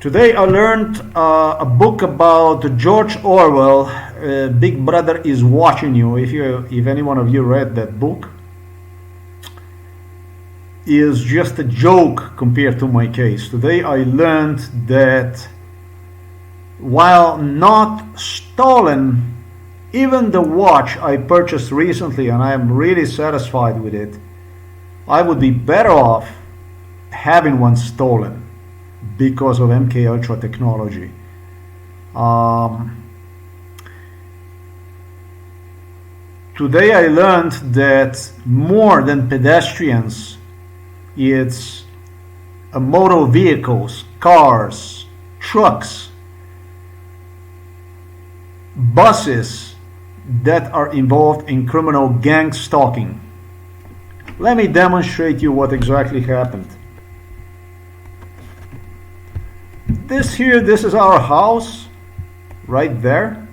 Today I learned a book about George Orwell. Big Brother is watching you. If any one of you read that book, is just a joke compared to my case. Today I learned that while not stolen, even the watch I purchased recently, and I am really satisfied with it, I would be better off having one stolen because of MK Ultra technology. Today I learned that more than pedestrians, it's motor vehicles, cars, trucks, buses that are involved in criminal gang stalking. Let me demonstrate you what exactly happened. This is our house, right there.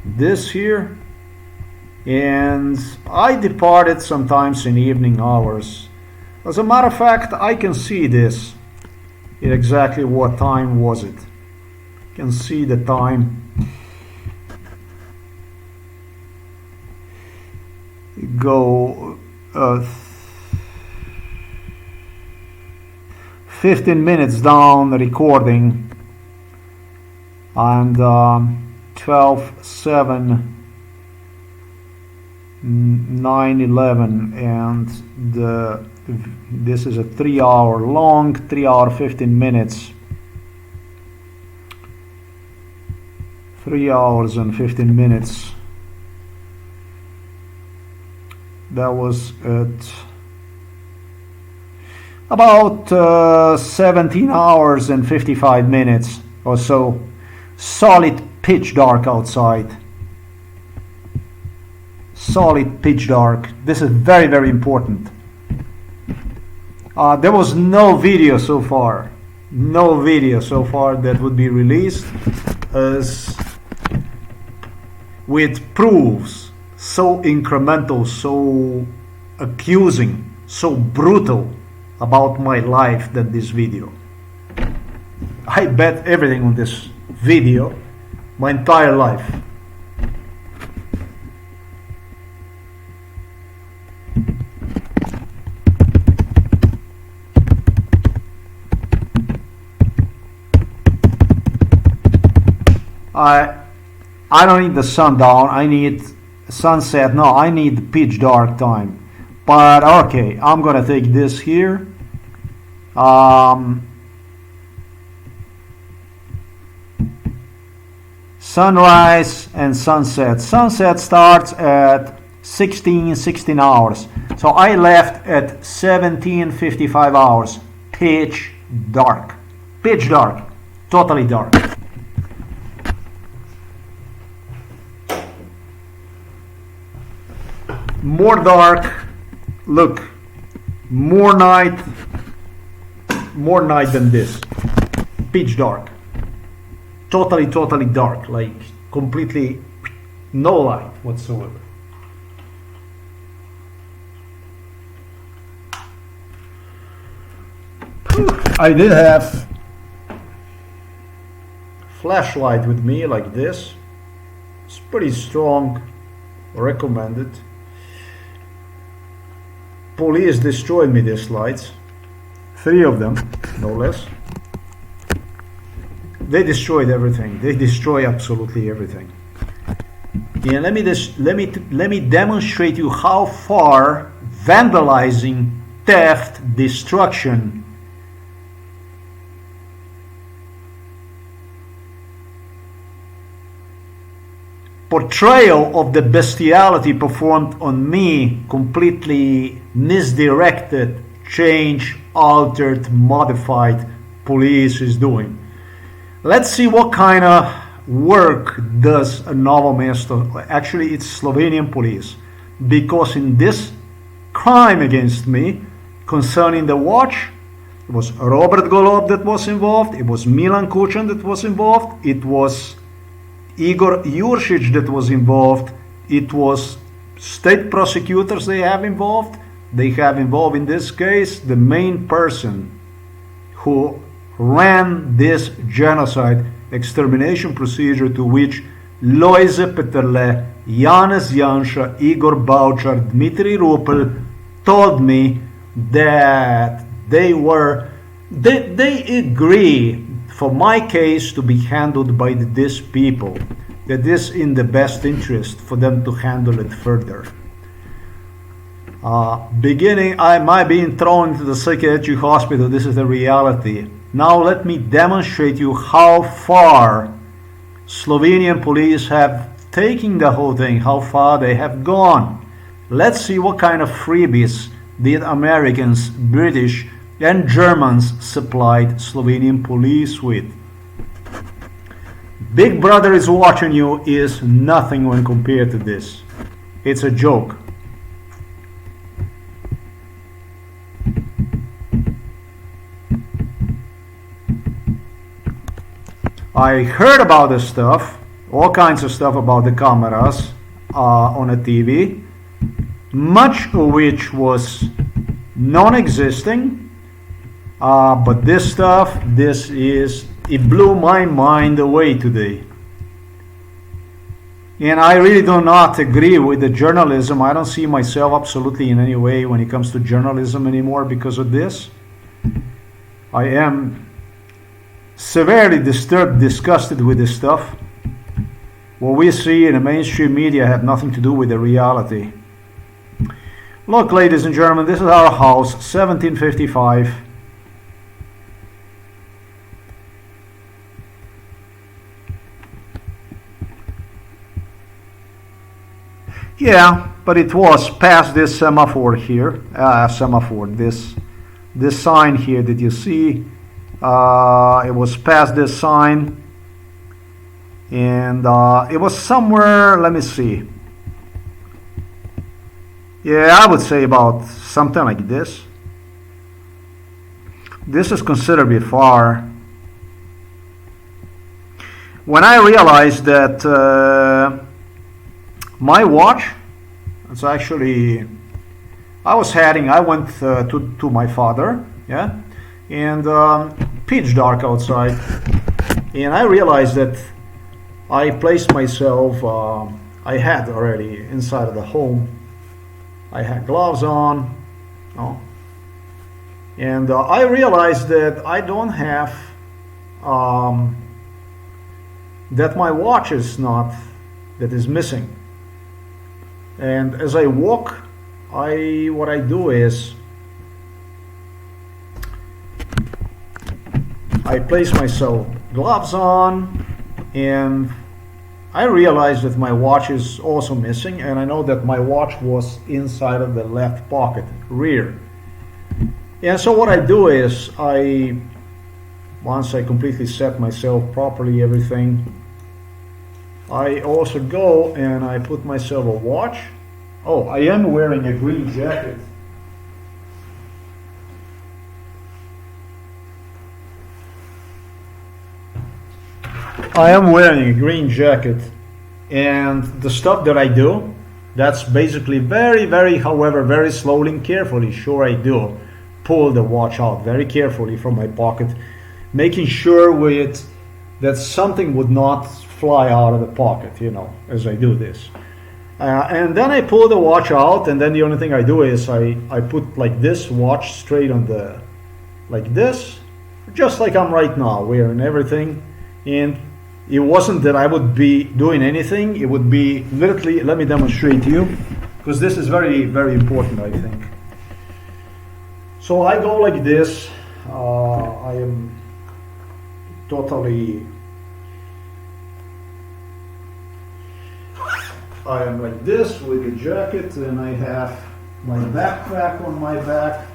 This here, and I departed sometimes in evening hours. As a matter of fact, I can see this. Exactly what time was it? Can see the time. Go 15 minutes down the recording, and 12:07, 9:11, and this is a 3 hour long, 3 hour 15 minutes, 3 hours and 15 minutes. That was at about 17 hours and 55 minutes or so. Solid pitch dark outside. Solid pitch dark. This is very, very important. There was no video so far. No video so far that would be released as with proofs so incremental, so accusing, so brutal about my life than this video. I bet everything on this video my entire life. I don't need the sundown, I need sunset. No, I need pitch dark time. But okay, I'm gonna take this here. Sunrise and sunset. Sunset starts at 16 hours. So I left at 17:55 hours. Pitch dark. Pitch dark. Totally dark. More dark. Look, more night than this. Pitch dark. Totally dark, like completely no light whatsoever. I did have flashlight with me like this. It's pretty strong, recommended. Police destroyed me these lights, 3 of them, no less. They destroyed everything. They destroy absolutely everything. And let me demonstrate you how far vandalizing, theft, destruction portrayal of the bestiality performed on me, completely misdirected, changed, altered, modified police is doing. Let's see what kind of work does a Novo Mesto. Actually, it's Slovenian police, because in this crime against me concerning the watch, it was Robert Golob that was involved, it was Milan Kučan that was involved, it was Igor Juršić that was involved, it was state prosecutors they have involved, they have involved in this case the main person who ran this genocide extermination procedure, to which Lojze Peterle, Janez Janša, Igor Bavčar, Dmitry Rupel told me that they agree for my case to be handled by these people, that is in the best interest for them to handle it further. My being thrown into the psychiatric hospital, this is the reality. Now let me demonstrate you how far Slovenian police have taken the whole thing, how far they have gone. Let's see what kind of freebies the Americans, British and Germans supplied Slovenian police with. Big Brother is watching you is nothing when compared to this. It's a joke. I heard about this stuff, all kinds of stuff about the cameras on a TV, much of which was non-existing, but this stuff, it blew my mind away today. And I really do not agree with the journalism. I don't see myself absolutely in any way when it comes to journalism anymore because of this. I am severely disturbed, disgusted with this stuff. What we see in the mainstream media have nothing to do with the reality. Look, ladies and gentlemen, this is our house, 1755. Yeah, but it was past this semaphore here, this sign here that you see. It was past this sign, and it was somewhere, let me see. Yeah, I would say about something like this. This is considerably far. When I realized that my watch, it's actually, I went to my father, yeah, and pitch dark outside, and I realized that I placed myself, I had already inside of the home, I had gloves on, and I realized that I don't have, that my watch is that is missing. And as I walk, what I do is I place myself gloves on, and I realize that my watch is also missing, and I know that my watch was inside of the left pocket, rear. And so what I do is once I completely set myself properly, everything, I also go and I put myself a watch. Oh, I am wearing a green jacket. I am wearing a green jacket, and the stuff that I do, that's basically however, very slowly and carefully, sure I do pull the watch out very carefully from my pocket, making sure that something would not fly out of the pocket, as I do this. And then I pull the watch out, and then the only thing I do is I put like this watch straight on like this, just like I'm right now, wearing everything. And it wasn't that I would be doing anything, it would be literally, let me demonstrate to you, because this is very, very important, I think. So I go like this, I am like this with the jacket, and I have my backpack on my back.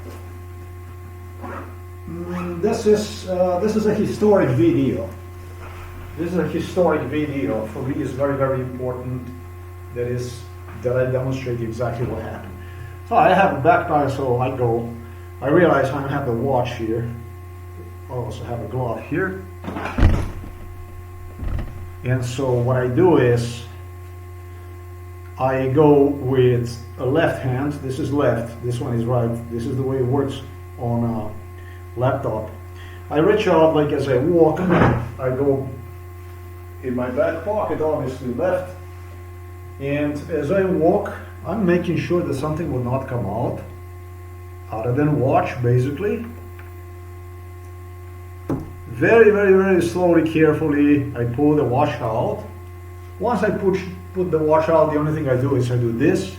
This is a historic video. This is a historic video. For me, it's very, very important that I demonstrate exactly what happened. So I have a backpack, so I realize I have the watch here. I also have a glove here. And so what I do is I go with a left hand. This is left, this one is right. This is the way it works on a laptop. I reach out like as I walk. I go in my back pocket, obviously left. And as I walk, I'm making sure that something will not come out, other than watch, basically. Very, very, very slowly, carefully, I pull the watch out. Once I put the watch out, the only thing I do is I do this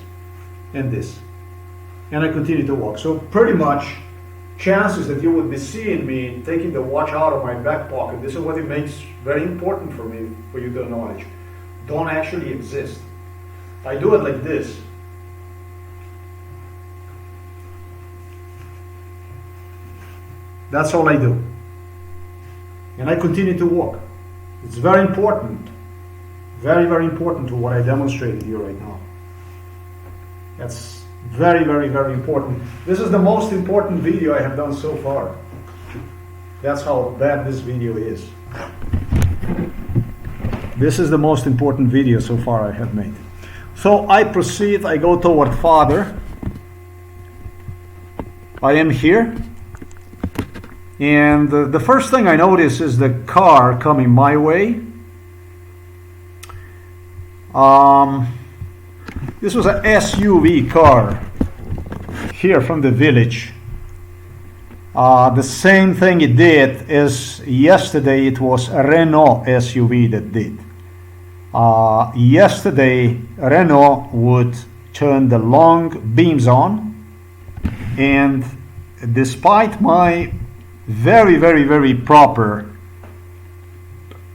and this. And I continue to walk. So pretty much, chances that you would be seeing me taking the watch out of my back pocket, this is what it makes very important for me, for you to acknowledge, don't actually exist. I do it like this. That's all I do. And I continue to walk. It's very important. Very, very important to what I demonstrated here right now. That's very, very, very important. This is the most important video I have done so far. That's how bad this video is. This is the most important video so far I have made. So I proceed, I go toward Father. I am here. And the first thing I notice is the car coming my way. This was an SUV car here from the village. The same thing it did as yesterday. It was a Renault SUV that did. Yesterday Renault would turn the long beams on, and despite my very, very, very proper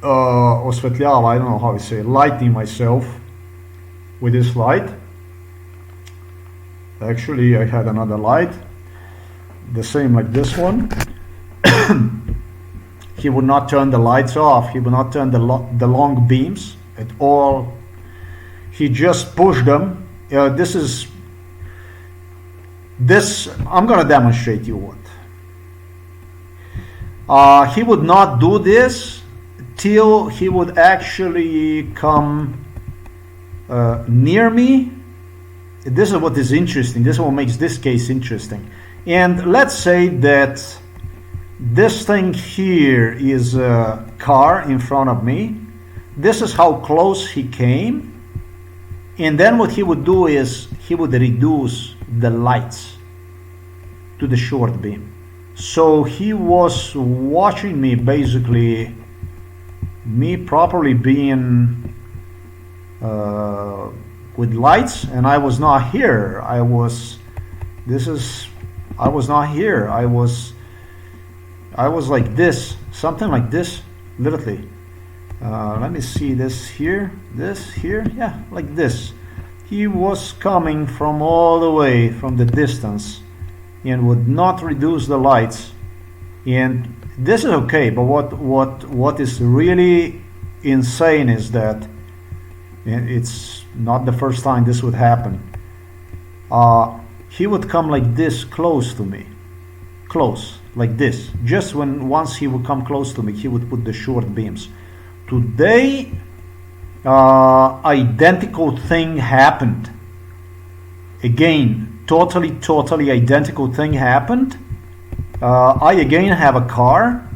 osvetljava, I don't know how to say, lighting myself with this light. Actually, I had another light, the same like this one. He would not turn the lights off. He would not turn the long beams at all. He just pushed them. This I'm going to demonstrate you what. He would not do this till he would actually come near me. This is what is interesting. This is what makes this case interesting. And let's say that this thing here is a car in front of me. This is how close he came. And then what he would do is he would reduce the lights to the short beam. So he was watching me, basically, me properly being with lights, and I was not here. I was not here. I was like this, something like this, literally. Let me see this here, yeah, like this. He was coming from all the way from the distance and would not reduce the lights. And this is okay, but what is really insane is that it's not the first time this would happen. He would come like this close to me, close like this. Just once he would come close to me, he would put the short beams. Today, identical thing happened. Again, totally identical thing happened. I again have a car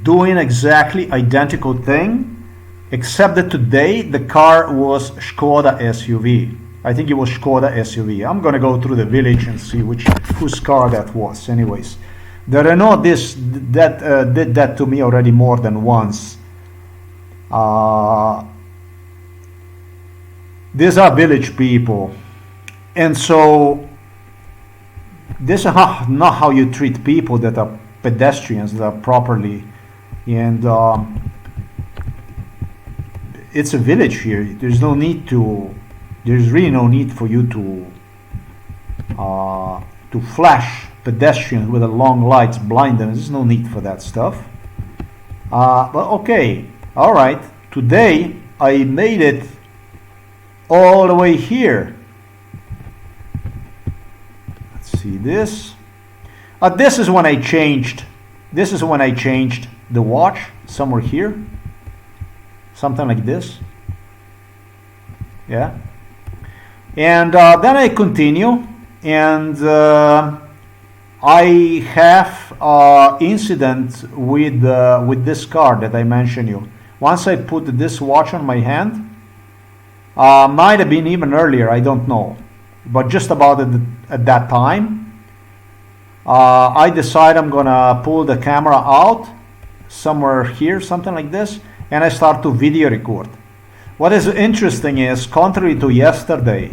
doing exactly identical thing, except that today the car was Škoda SUV. I think it was Škoda SUV. I'm gonna go through the village and see whose car that was. Anyways, the Renault did that to me already more than once. These are village people. And so this is not how you treat people that are pedestrians, that are properly. And it's a village here. There's really no need for you to flash pedestrians with the long lights, blind them. There's no need for that stuff. But okay, all right. Today I made it all the way here. See this? This is when I changed. This is when I changed the watch somewhere here, something like this. Yeah. And then I continue, and I have incident with this car that I mentioned you. Once I put this watch on my hand, might have been even earlier, I don't know, but just about at that time, I decide I'm gonna pull the camera out somewhere here, something like this, and I start to video record. What is interesting is, contrary to yesterday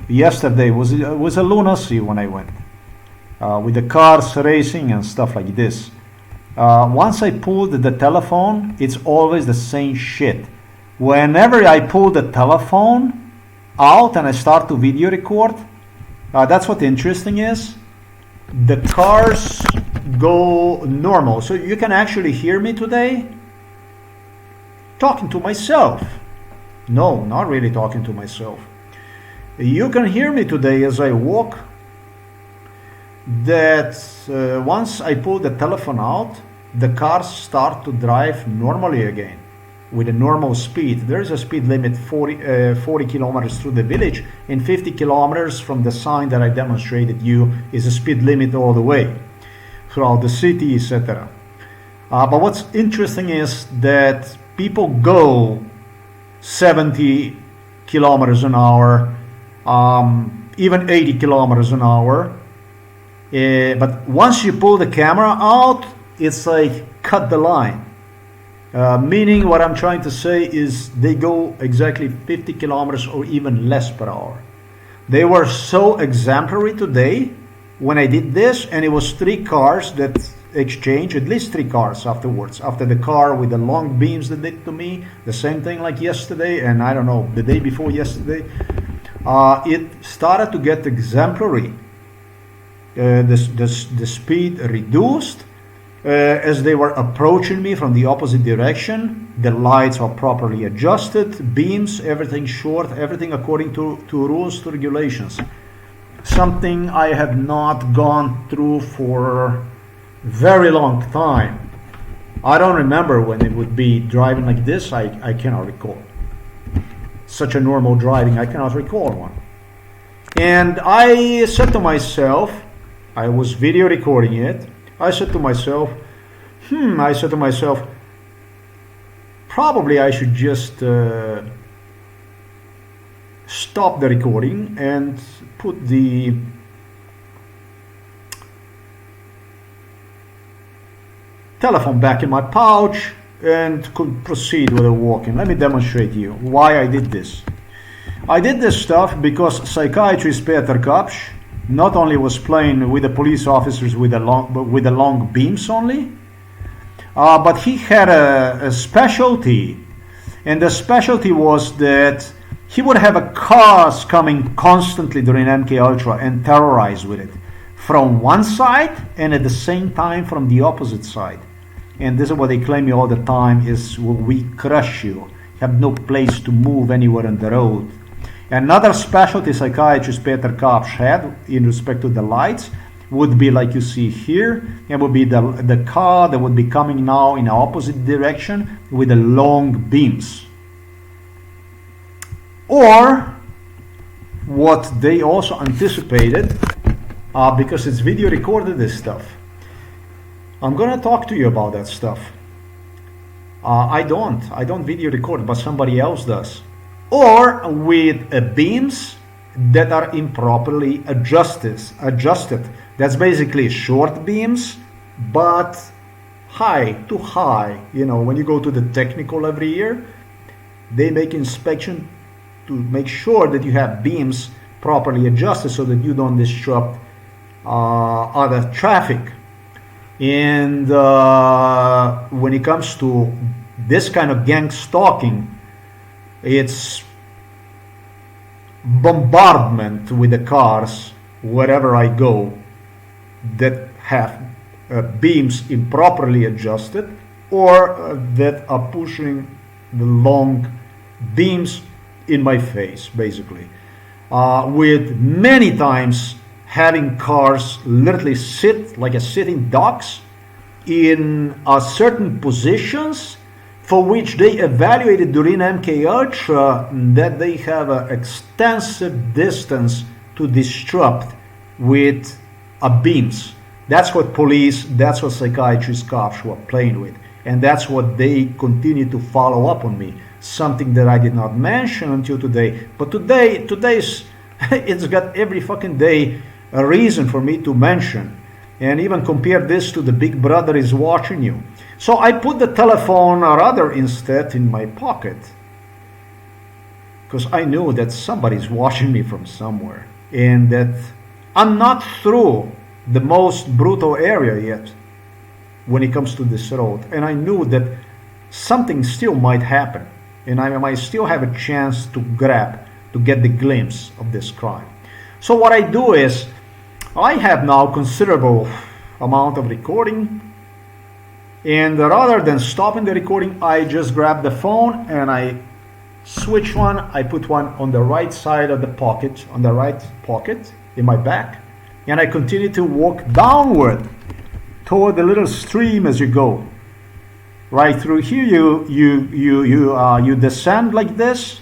was a lunacy when I went with the cars racing and stuff like this. Once I pulled the telephone, it's always the same shit. Whenever I pull the telephone out and I start to video record, that's what interesting is. The cars go normal. So you can actually hear me today talking to myself. No, not really talking to myself. You can hear me today as I walk. That once I pull the telephone out, the cars start to drive normally again with a normal speed. There is a speed limit 40 kilometers through the village, and 50 kilometers from the sign that I demonstrated you is a speed limit all the way throughout the city, etc. But what's interesting is that people go 70 kilometers an hour, even 80 kilometers an hour. But once you pull the camera out, it's like cut the line. Meaning what I'm trying to say is they go exactly 50 kilometers or even less per hour. They were so exemplary today when I did this, and it was 3 cars that exchange, at least 3 cars afterwards. After the car with the long beams that did to me, the same thing like yesterday, and I don't know, the day before yesterday, it started to get exemplary. The speed reduced as they were approaching me from the opposite direction. The lights are properly adjusted, beams, everything short, everything according to rules, to regulations. Something I have not gone through for very long time. I don't remember when it would be driving like this. I cannot recall. Such a normal driving, I cannot recall one. And I said to myself, I was video recording it. I said to myself, probably I should just stop the recording and put the telephone back in my pouch and could proceed with the walking. Let me demonstrate to you why I did this. I did this stuff because psychiatrist Peter Kapsch not only was playing with the police officers with the long beams only, but he had a specialty, and the specialty was that he would have a cars coming constantly during MK Ultra and terrorize with it from one side and at the same time from the opposite side. And this is what they claim me all the time is, well, we crush you. You have no place to move anywhere on the road. Another specialty psychiatrist Peter Kapsch had in respect to the lights would be like you see here. It would be the car that would be coming now in the opposite direction with the long beams. Or what they also anticipated, because it's video recorded, this stuff. I'm gonna talk to you about that stuff. I don't video record, but somebody else does. Or with beams that are improperly adjusted. That's basically short beams, but too high. You know, when you go to the technical every year, they make inspection to make sure that you have beams properly adjusted so that you don't disrupt other traffic. And when it comes to this kind of gang stalking, it's bombardment with the cars wherever I go that have beams improperly adjusted or that are pushing the long beams in my face, basically. With many times having cars literally sit like a sitting ducks in certain positions for which they evaluated during MK Ultra that they have an extensive distance to disrupt with beams. That's what police, that's what psychiatrists, cops were playing with. And that's what they continue to follow up on me. Something that I did not mention until today. But today's, it's got every fucking day a reason for me to mention. And even compare this to the Big Brother is watching you. So I put the telephone rather instead in my pocket. Because I knew that somebody's watching me from somewhere. And that I'm not through the most brutal area yet when it comes to this road. And I knew that something still might happen. And I might still have a chance to get the glimpse of this crime. So what I do is, I have now considerable amount of recording. And rather than stopping the recording, I just grab the phone and I switch one. I put one on the right side of the pocket, on the right pocket in my back. And I continue to walk downward toward the little stream as you go. Right through here, you descend like this,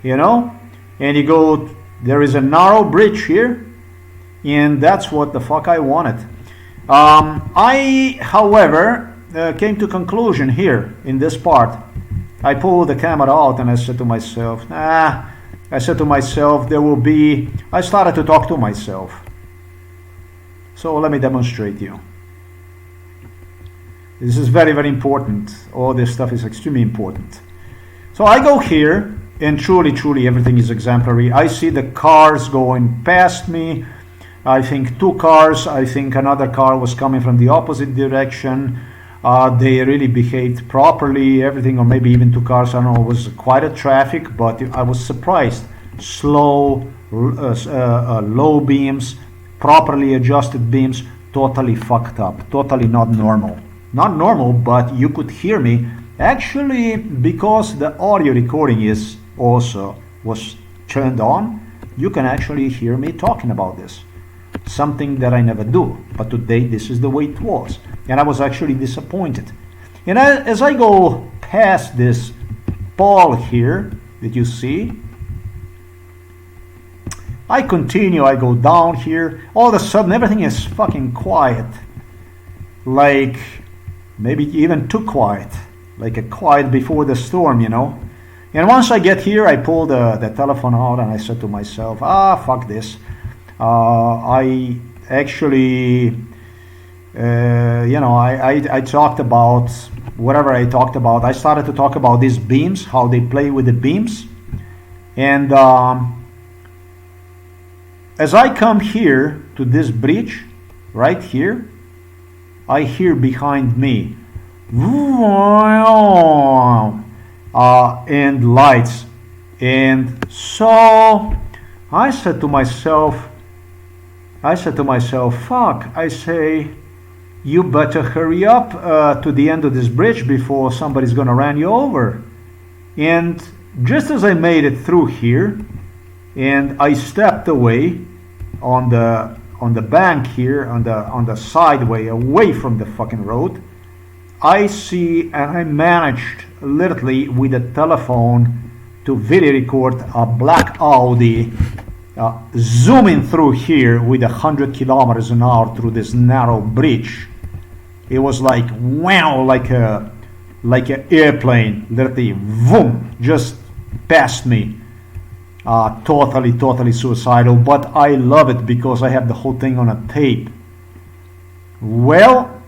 you know, and you go. There is a narrow bridge here, and that's what the fuck I wanted. I, however, came to conclusion here in this part. I pulled the camera out and I said to myself, there will be, I started to talk to myself. So let me demonstrate you. This is very, very important. All this stuff is extremely important. So I go here, and truly, everything is exemplary. I see the cars going past me. I think 2 cars. I think another car was coming from the opposite direction. They really behaved properly. Everything, or maybe even 2 cars. I don't know. It was quite a traffic, but I was surprised. Slow, low beams, properly adjusted beams, totally fucked up, totally not normal. Not normal, but you could hear me. Actually, because the audio recording was turned on, you can actually hear me talking about this. Something that I never do, but today this is the way it was. And I was actually disappointed. And as I go past this pole here that you see, I continue, I go down here. All of a sudden, everything is fucking quiet. Like, maybe even too quiet. Like a quiet before the storm, you know. And once I get here, I pull the telephone out and I said to myself, fuck this. I actually, I talked about whatever I talked about. I started to talk about these beams, how they play with the beams. And as I come here to this bridge, right here, I hear behind me, and lights. And so I said to myself, fuck, I say, you better hurry up to the end of this bridge before somebody's gonna run you over. And just as I made it through here, and I stepped away on the bank here, on the sideway, away from the fucking road, I see, and I managed literally with a telephone to video record a black Audi zooming through here with 100 kilometers an hour through this narrow bridge. It was like wow, like an airplane, literally, boom, just past me. Totally suicidal, but I love it because I have the whole thing on a tape. Well,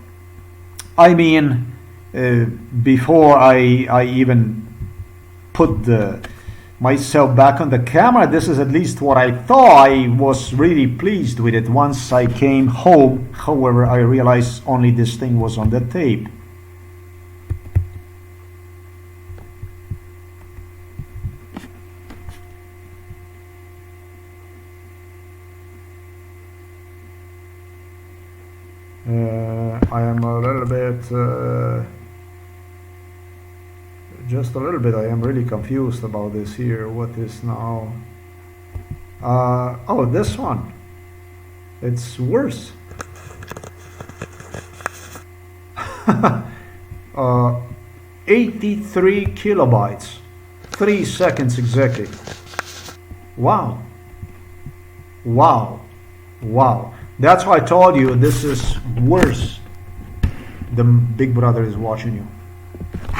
I mean, before I even put myself back on the camera, this is at least what I thought. I was really pleased with it. Once I came home, however, I realized only this thing was on the tape. I am a little bit, just a little bit, I am really confused about this here. What is now? Oh, this one. It's worse. 83 kilobytes. 3 seconds exactly. Wow. Wow. Wow. That's why I told you this is worse than Big Brother is watching you.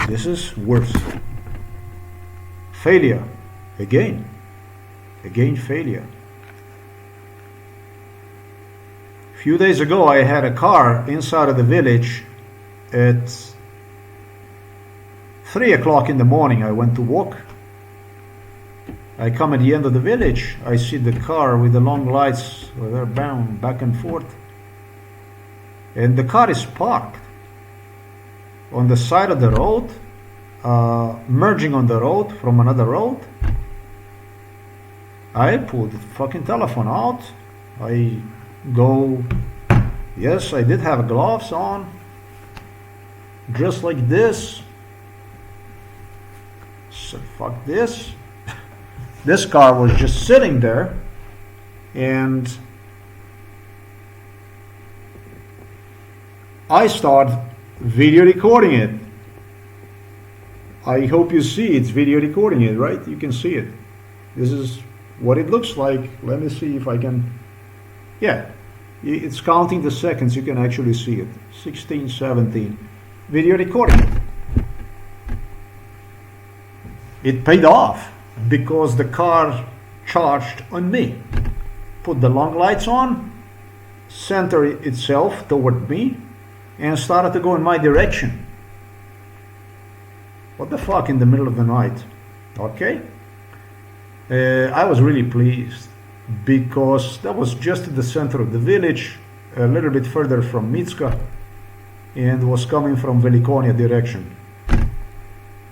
This is worse. Failure. Again. Again failure. A few days ago I had a car inside of the village at 3 o'clock in the morning. I went to walk. I come at the end of the village. I see the car with the long lights where they're bound back and forth. And the car is parked on the side of the road, merging on the road from another road. I pulled the fucking telephone out. I go, yes, I did have gloves on, just like this. So fuck this. This car was just sitting there, and I start video recording it. I hope you see it's video recording it, right? You can see it. This is what it looks like. Let me see if I can. Yeah, it's counting the seconds. You can actually see it. 16, 17. Video recording. It paid off because the car charged on me. Put the long lights on, center itself toward me, and started to go in my direction. What the fuck in the middle of the night? Okay. I was really pleased because that was just at the center of the village, a little bit further from Mitska, and was coming from Velikonia direction.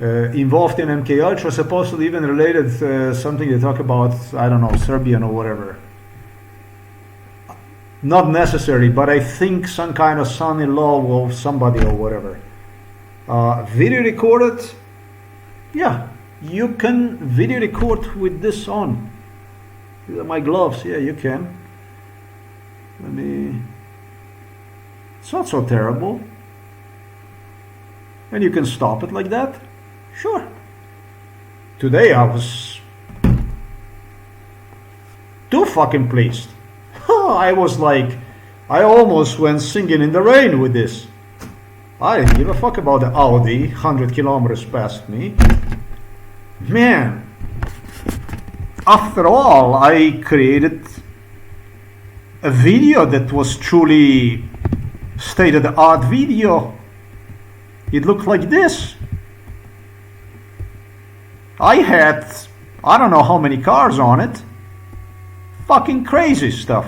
Involved in MK Ultra, supposedly even related something they talk about, I don't know, Serbian or whatever. Not necessary, but I think some kind of son-in-law of somebody or whatever. Video recorded, yeah, you can video record with this on. These are my gloves, yeah, you can. Let me, it's not so terrible. And you can stop it like that. Sure. Today I was too fucking pleased. I was like, I almost went singing in the rain with this. I didn't give a fuck about the Audi 100 kilometers past me. Man, after all, I created a video that was truly state-of-the-art video. It looked like this. I had, I don't know how many cars on it. Fucking crazy stuff.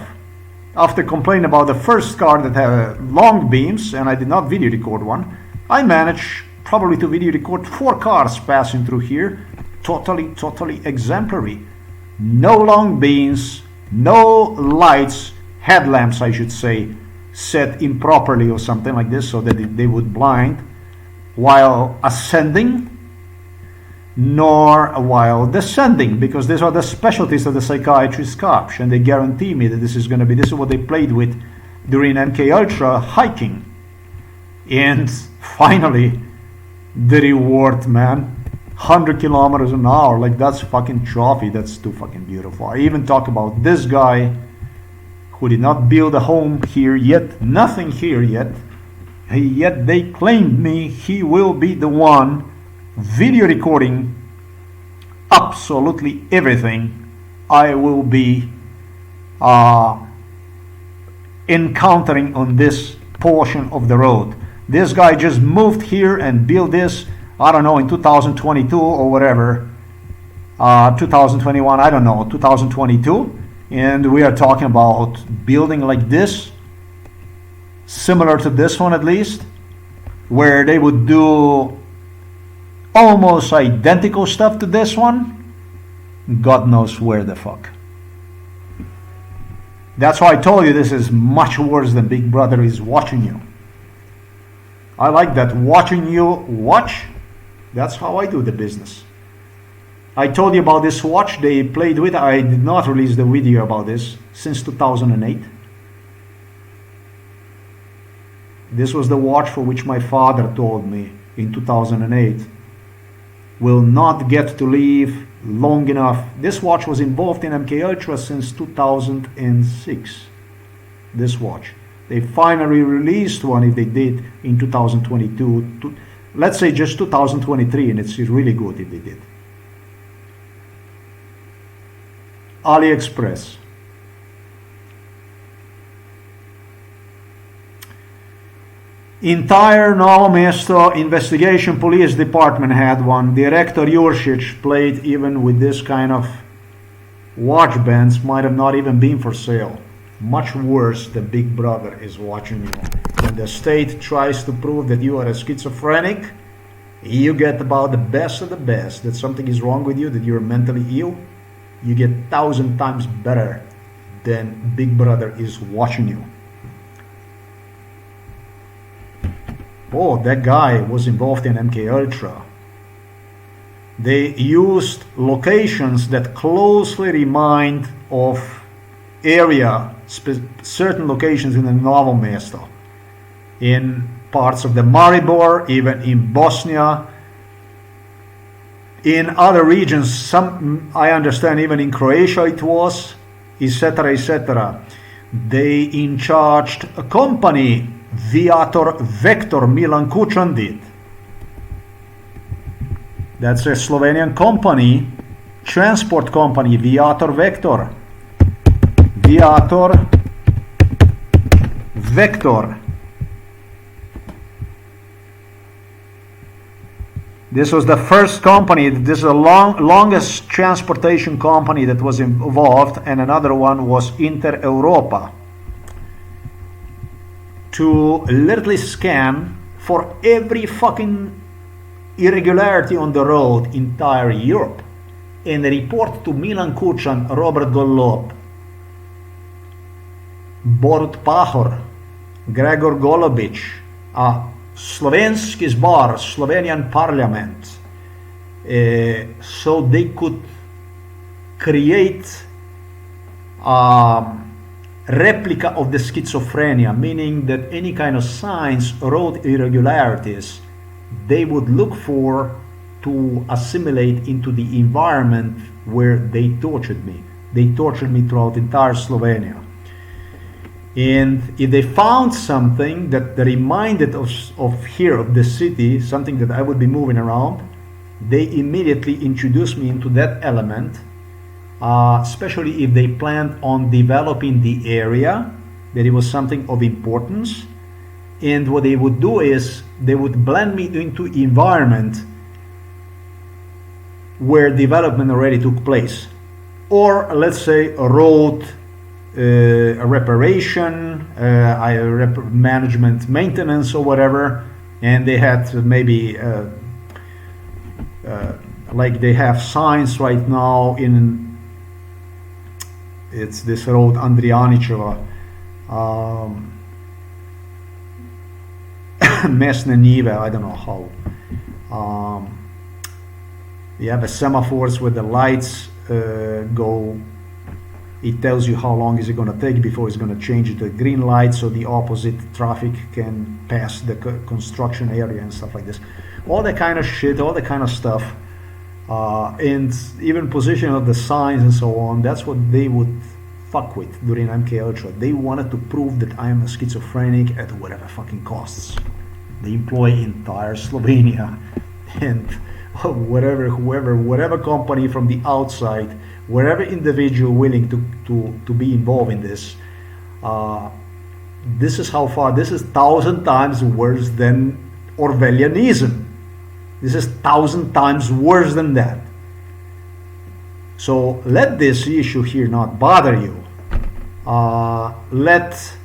After complaining about the first car that had long beams and I did not video record one, I managed probably to video record 4 cars passing through here. Totally exemplary. No long beams, no lights, headlamps I should say, set improperly or something like this so that they would blind while ascending, nor while descending, because these are the specialties of the psychiatrist cops, and they guarantee me that this is what they played with during MK Ultra hiking. And finally, the reward, man. 100 kilometers an hour, like that's fucking trophy. That's too fucking beautiful. I even talk about this guy who did not build a home here yet, nothing here yet, yet they claimed me he will be the one video recording absolutely everything I will be encountering on this portion of the road. This guy just moved here and built this, I don't know, in 2022 or whatever, 2021, I don't know, 2022, and we are talking about building like this, similar to this one at least, where they would do almost identical stuff to this one. God knows where the fuck. That's why I told you this is much worse than Big Brother is watching you. I like that, watching you watch. That's how I do the business. I told you about this watch they played with. I did not release the video about this since 2008. This was the watch for which my father told me in 2008 will not get to live long enough. This watch was involved in MK Ultra since 2006. This watch. They finally released one, if they did, in 2022. Let's say just 2023, and it's really good if they did. AliExpress. Entire Novo Mesto investigation police department had one. Director Jurcic played even with this kind of watch bands, might have not even been for sale. Much worse, the Big Brother is watching you. When the state tries to prove that you are a schizophrenic, you get about the best of the best, that something is wrong with you, that you're mentally ill, you get 1,000 times better than Big Brother is watching you. Oh, that guy was involved in MK Ultra. They used locations that closely remind of certain locations in the Novo Mesto, in parts of the Maribor, even in Bosnia, in other regions, some I understand even in Croatia it was, etc., etc. They in charged a company, Viator Vector, Milan Kučan did. That's a Slovenian company, transport company, Viator Vector. Viator Vector. This was the first company, this is the longest transportation company that was involved, and another one was Inter Europa, to literally scan for every fucking irregularity on the road, entire Europe, and report to Milan Kučan, Robert Golob, Borut Pahor, Gregor Golobic, Slovenski zbor, Slovenian parliament, so they could create a replica of the schizophrenia, meaning that any kind of signs, road irregularities, they would look for to assimilate into the environment where they tortured me. They tortured me throughout entire Slovenia. And if they found something that reminded of here, of the city, something that I would be moving around, they immediately introduced me into that element, especially if they planned on developing the area, that it was something of importance. And what they would do is they would blend me into environment where development already took place. Or let's say a road, a reparation, management, maintenance, or whatever, and they had maybe like they have signs right now in it's this road Andrijaničeva, Mesne Nive, I don't know how. You have the semaphores where the lights go. It tells you how long is it going to take before it's going to change it to green light, so the opposite traffic can pass the construction area and stuff like this. All that kind of shit, all that kind of stuff, and even position of the signs and so on. That's what they would fuck with during MK Ultra. They wanted to prove that I am a schizophrenic at whatever fucking costs. They employ entire Slovenia and whatever company from the outside, wherever individual willing to be involved in this. This is how far, this is 1,000 times worse than Orwellianism. This is 1,000 times worse than that. So let this issue here not bother you. Let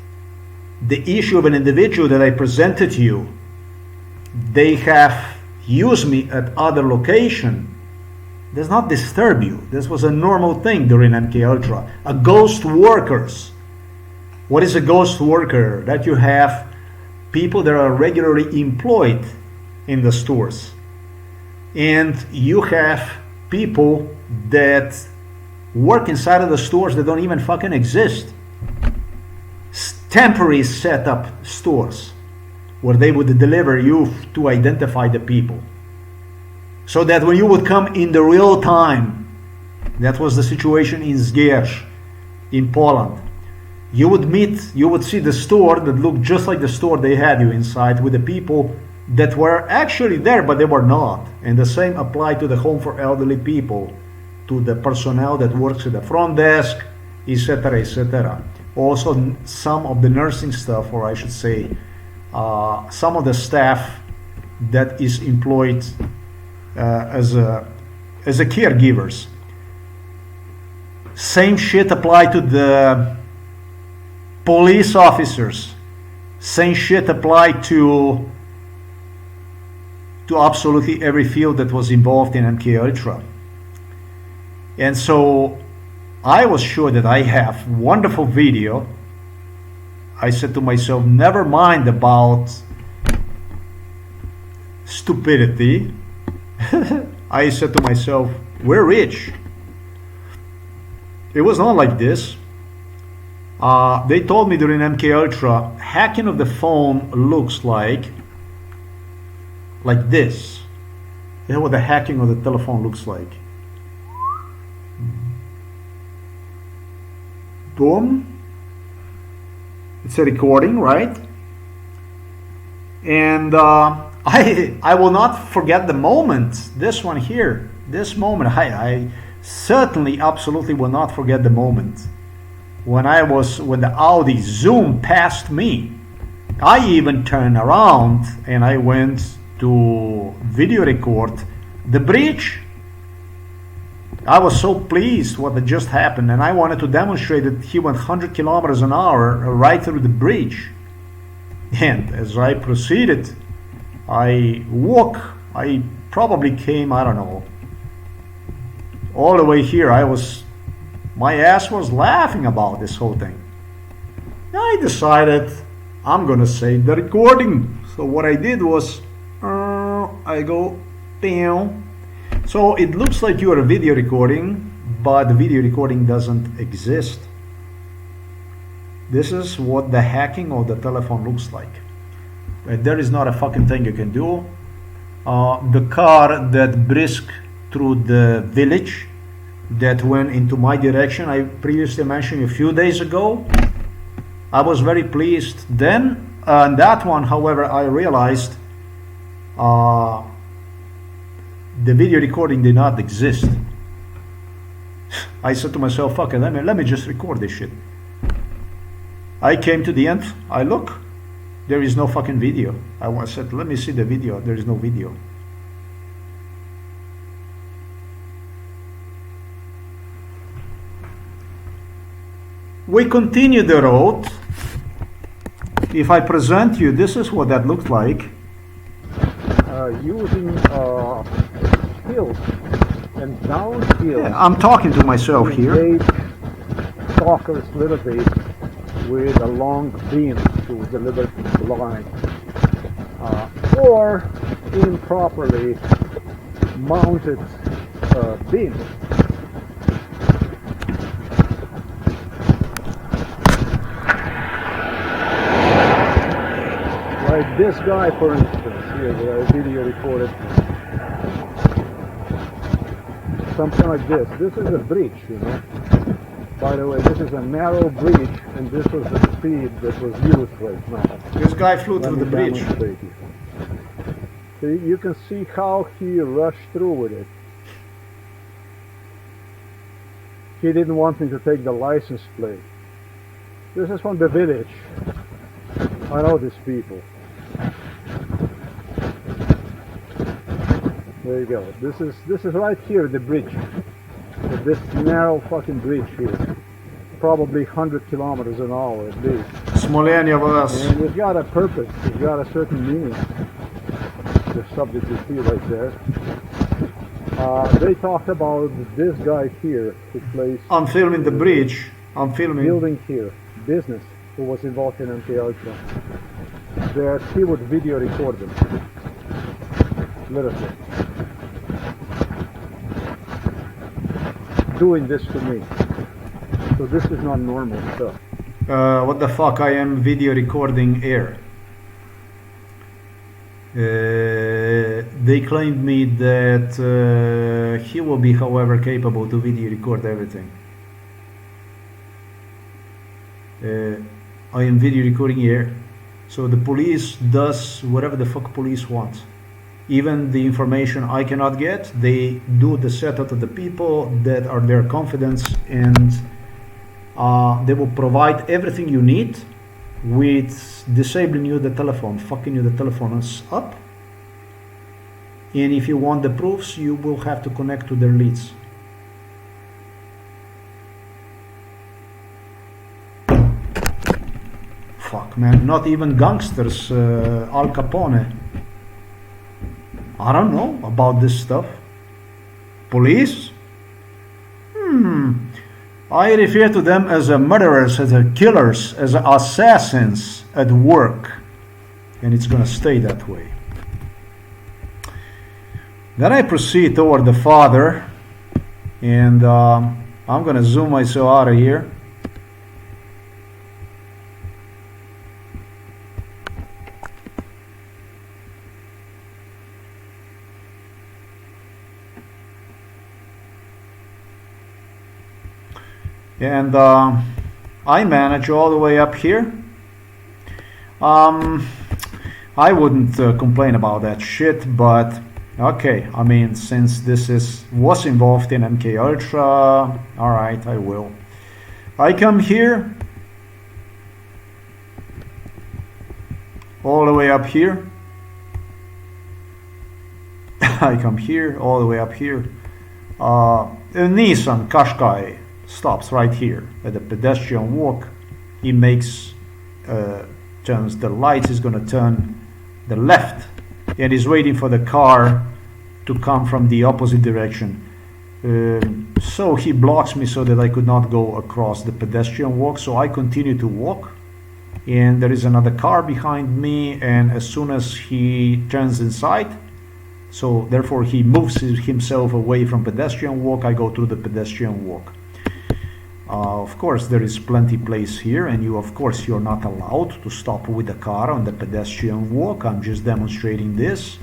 the issue of an individual that I presented to you, they have used me at other location, does not disturb you. This was a normal thing during MK Ultra. A ghost workers. What is a ghost worker? That you have people that are regularly employed in the stores, and you have people that work inside of the stores that don't even fucking exist. Temporary setup stores. where they would deliver you to identify the people. So that when you would come in the real time, that was the situation in Zgierz, in Poland, you would see the store that looked just like the store they had you inside, with the people that were actually there, but they were not. And the same applied to the home for elderly people, to the personnel that works at the front desk, etc., etc. Also, some of the nursing staff, or I should say, some of the staff that is employed as a caregivers. Same shit applied to the police officers. Same shit applied to absolutely every field that was involved in MK Ultra. And so I was sure that I have wonderful video. I said to myself, never mind about stupidity. I said to myself, we're rich. It was not like this. They told me during MK Ultra, hacking of the phone looks like this. You know what the hacking of the telephone looks like? Boom. It's a recording, right? And I will not forget the moment. This one here, this moment. I certainly, absolutely will not forget the moment when the Audi zoomed past me. I even turned around and I went to video record the breach. I was so pleased what had just happened, and I wanted to demonstrate that he went 100 kilometers an hour right through the breach. And as I proceeded, I probably came, I don't know, all the way here. My ass was laughing about this whole thing. I decided I'm gonna save the recording. So what I did was, I go down. So it looks like you are a video recording, but the video recording doesn't exist. This is what the hacking of the telephone looks like. There is not a fucking thing you can do. The car that brisked through the village that went into my direction, I previously mentioned a few days ago, I was very pleased then. On that one, however, I realized the video recording did not exist. I said to myself, fuck it, let me just record this shit. I came to the end, I look, there is no fucking video. I said, let me see the video, there is no video. We continue the road. If I present you, this is what that looks like. Using hills and downhill. Yeah, I'm talking to myself here. Stalkers little bit with a long beam to deliver the line, or improperly mounted beam. Like this guy, for instance, here, the video recorded something like this. This is a breach, you know. By the way, this is a narrow breach, and this was the speed that was used right now. This guy flew through the breach. So you can see how he rushed through with it. He didn't want me to take the license plate. This is from the village. I know these people. There you go. This is right here, the bridge. This narrow fucking bridge here. Probably 100 kilometers an hour at least. Smolenia was. And it's got a purpose. It's got a certain meaning. The subject you see right there. They talked about this guy here who plays. I'm filming the bridge. I'm filming. Building here. Business who was involved in MK Ultra. That he would video record them. Literally. Doing this to me. So this is not normal stuff. What the fuck? I am video recording air. They claimed me that he will be, however, capable to video record everything. I am video recording here, so the police does whatever the fuck police want. Even the information I cannot get, they do the setup of the people that are their confidence, and they will provide everything you need with disabling you the telephone, fucking you the telephone up. And if you want the proofs, you will have to connect to their leads. Fuck, man, not even gangsters, Al Capone. I don't know about this stuff. Police? I refer to them as murderers, as killers, as assassins at work. And it's gonna stay that way. Then I proceed toward the father, and I'm gonna zoom myself out of here. And I manage all the way up here. I wouldn't complain about that shit, but okay, I mean, since this was involved in MK Ultra, alright, I will. I come here, all the way up here. I come here, all the way up here. A Nissan Qashqai stops right here at the pedestrian walk. He makes turns the lights. He's gonna turn the left, and he's waiting for the car to come from the opposite direction. So he blocks me so that I could not go across the pedestrian walk. So I continue to walk, and there is another car behind me. And as soon as he turns inside, so therefore he moves himself away from pedestrian walk, I go through the pedestrian walk. Of course, there is plenty place here, and you're not allowed to stop with the car on the pedestrian walk. I'm just demonstrating this.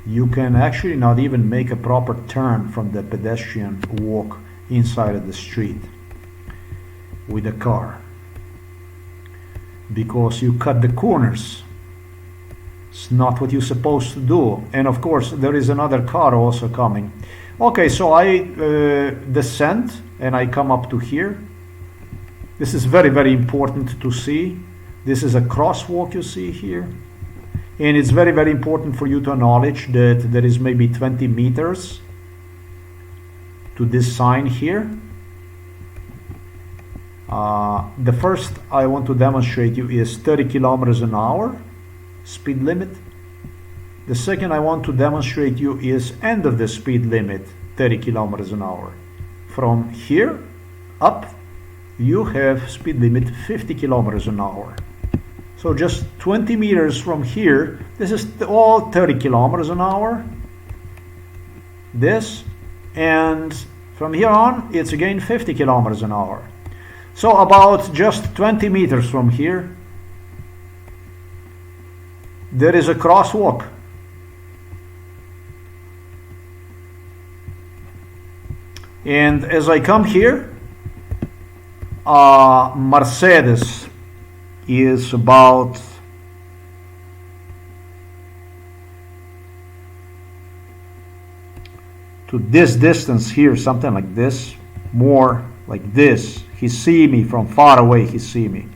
You can actually not even make a proper turn from the pedestrian walk inside of the street with the car, because you cut the corners. It's not what you're supposed to do. And of course, there is another car also coming. Okay, so I descend and I come up to here. This is very, very important to see. This is a crosswalk you see here. And it's very, very important for you to acknowledge that there is maybe 20 meters to this sign here. The first I want to demonstrate you is 30 kilometers an hour speed limit. The second I want to demonstrate you is end of the speed limit, 30 kilometers an hour. From here up, you have speed limit 50 kilometers an hour. So just 20 meters from here, this is all 30 kilometers an hour. This, and from here on, it's again 50 kilometers an hour. So about just 20 meters from here, there is a crosswalk. And as I come here, Mercedes is about to this distance here, something like this, more like this. He see me from far away, he see me.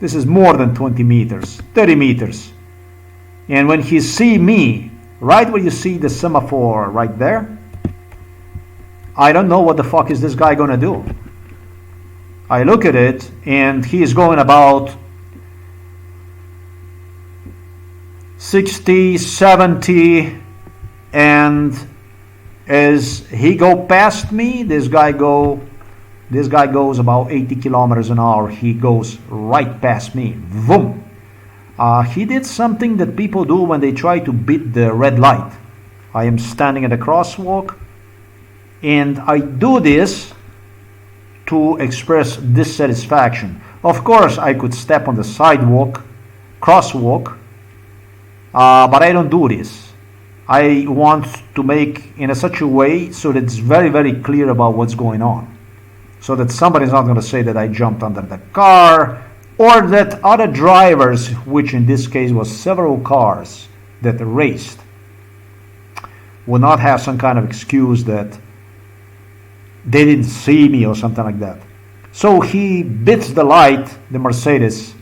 This is more than 20 meters, 30 meters. And when he see me, right where you see the semaphore right there, I don't know what the fuck is this guy gonna do. I look at it, and he is going about 60, 70, and as he go past me, this guy goes about 80 kilometers an hour. He goes right past me. Boom. He did something that people do when they try to beat the red light. I am standing at a crosswalk, and I do this to express dissatisfaction. Of course, I could step on the sidewalk, crosswalk, but I don't do this. I want to make in such a way so that it's very, very clear about what's going on. So that somebody's not going to say that I jumped under the car, or that other drivers, which in this case was several cars that raced, will not have some kind of excuse that they didn't see me or something like that. So he bits the light, the Mercedes.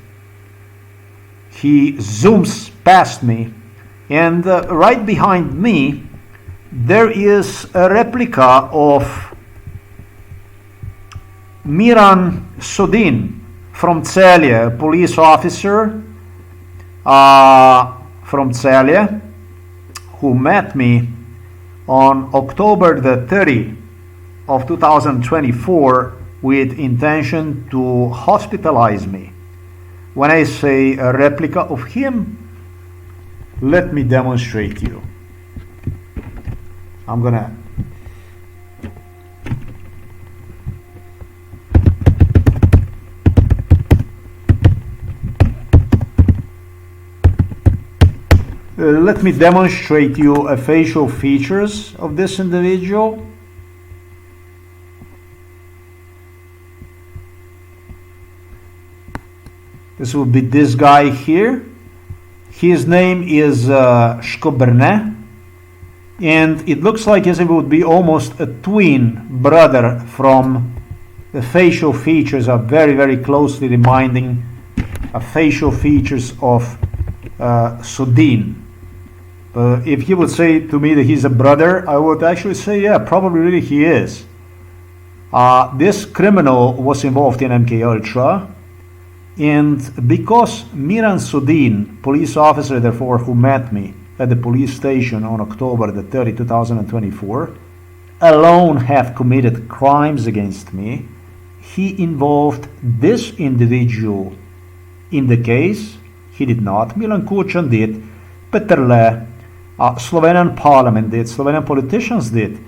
He zooms past me, and right behind me there is a replica of Miran Sudin from Celje, a police officer from Celje, who met me on October the 30th of 2024 with intention to hospitalize me. When I say a replica of him, let me demonstrate you. I'm gonna let me demonstrate you a facial features of this individual. This will be this guy here. His name is Shkoberne, and it looks like as if it would be almost a twin brother. From the facial features are very, very closely reminding facial features of Sudin. If he would say to me that he's a brother, I would actually say, yeah, probably really he is. This criminal was involved in MK Ultra, and because Miran Sudin, police officer therefore who met me at the police station on October the 30th, 2024, alone have committed crimes against me, he involved this individual in the case. He did not. Milan Kucan did. Peterle, Slovenian parliament did. Slovenian politicians did,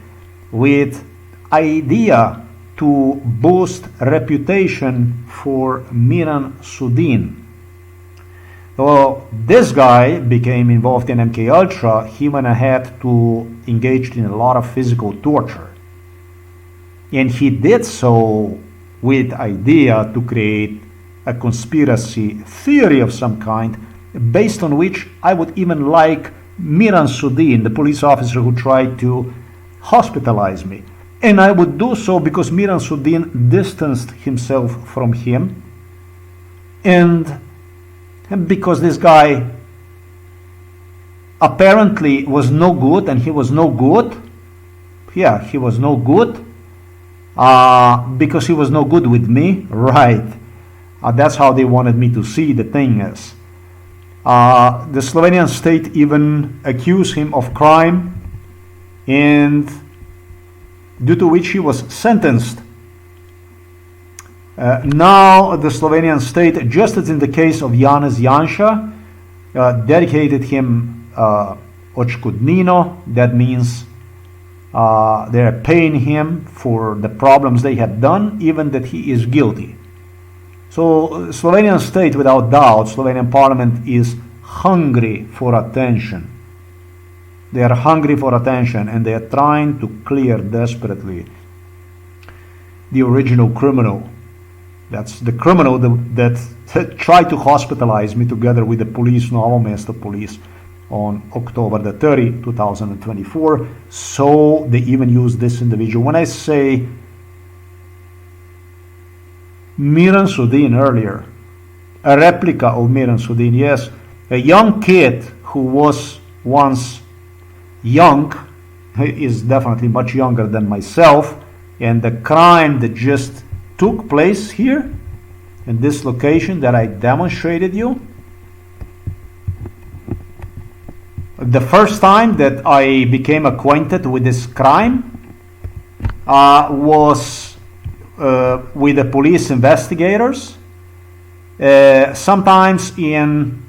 with idea to boost reputation for Miran Sudin. So this guy became involved in MK Ultra. He went ahead to engage in a lot of physical torture, and he did so with idea to create a conspiracy theory of some kind, based on which I would even like Miran Sudin, the police officer who tried to hospitalize me. And I would do so because Miran Sudin distanced himself from him, and because this guy apparently was no good, and he was no good. Yeah, he was no good because he was no good with me, right? That's how they wanted me to see the thing is. The Slovenian state even accused him of crime, and due to which he was sentenced. Now the Slovenian state, just as in the case of Janez Janša, dedicated him odškodnino. That means they're paying him for the problems they had done, even that he is guilty. So Slovenian state, without doubt, Slovenian parliament is hungry for attention. They are hungry for attention, and they are trying to clear desperately the original criminal. That's the criminal that tried to hospitalize me together with the police, Novo Mesto police, on October the 30th, 2024. So they even used this individual. When I say Miran Sudin earlier, a replica of Miran Sudin, yes, a young kid who was once young, he is definitely much younger than myself, and the crime that just took place here in this location that I demonstrated you, the first time that I became acquainted with this crime was with the police investigators. Sometimes in,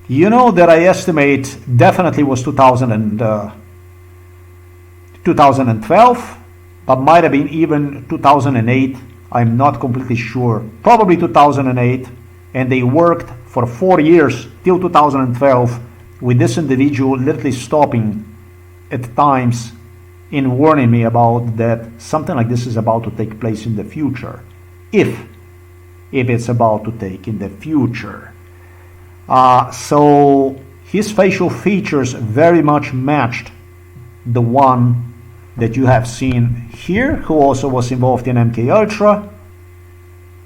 you know, that I estimate definitely was 2012, but might have been even 2008. I'm not completely sure. Probably 2008. And they worked for 4 years till 2012 with this individual literally stopping at times in warning me about that something like this is about to take place in the future, if it's about to take in the future. So his facial features very much matched the one that you have seen here, who also was involved in MKUltra,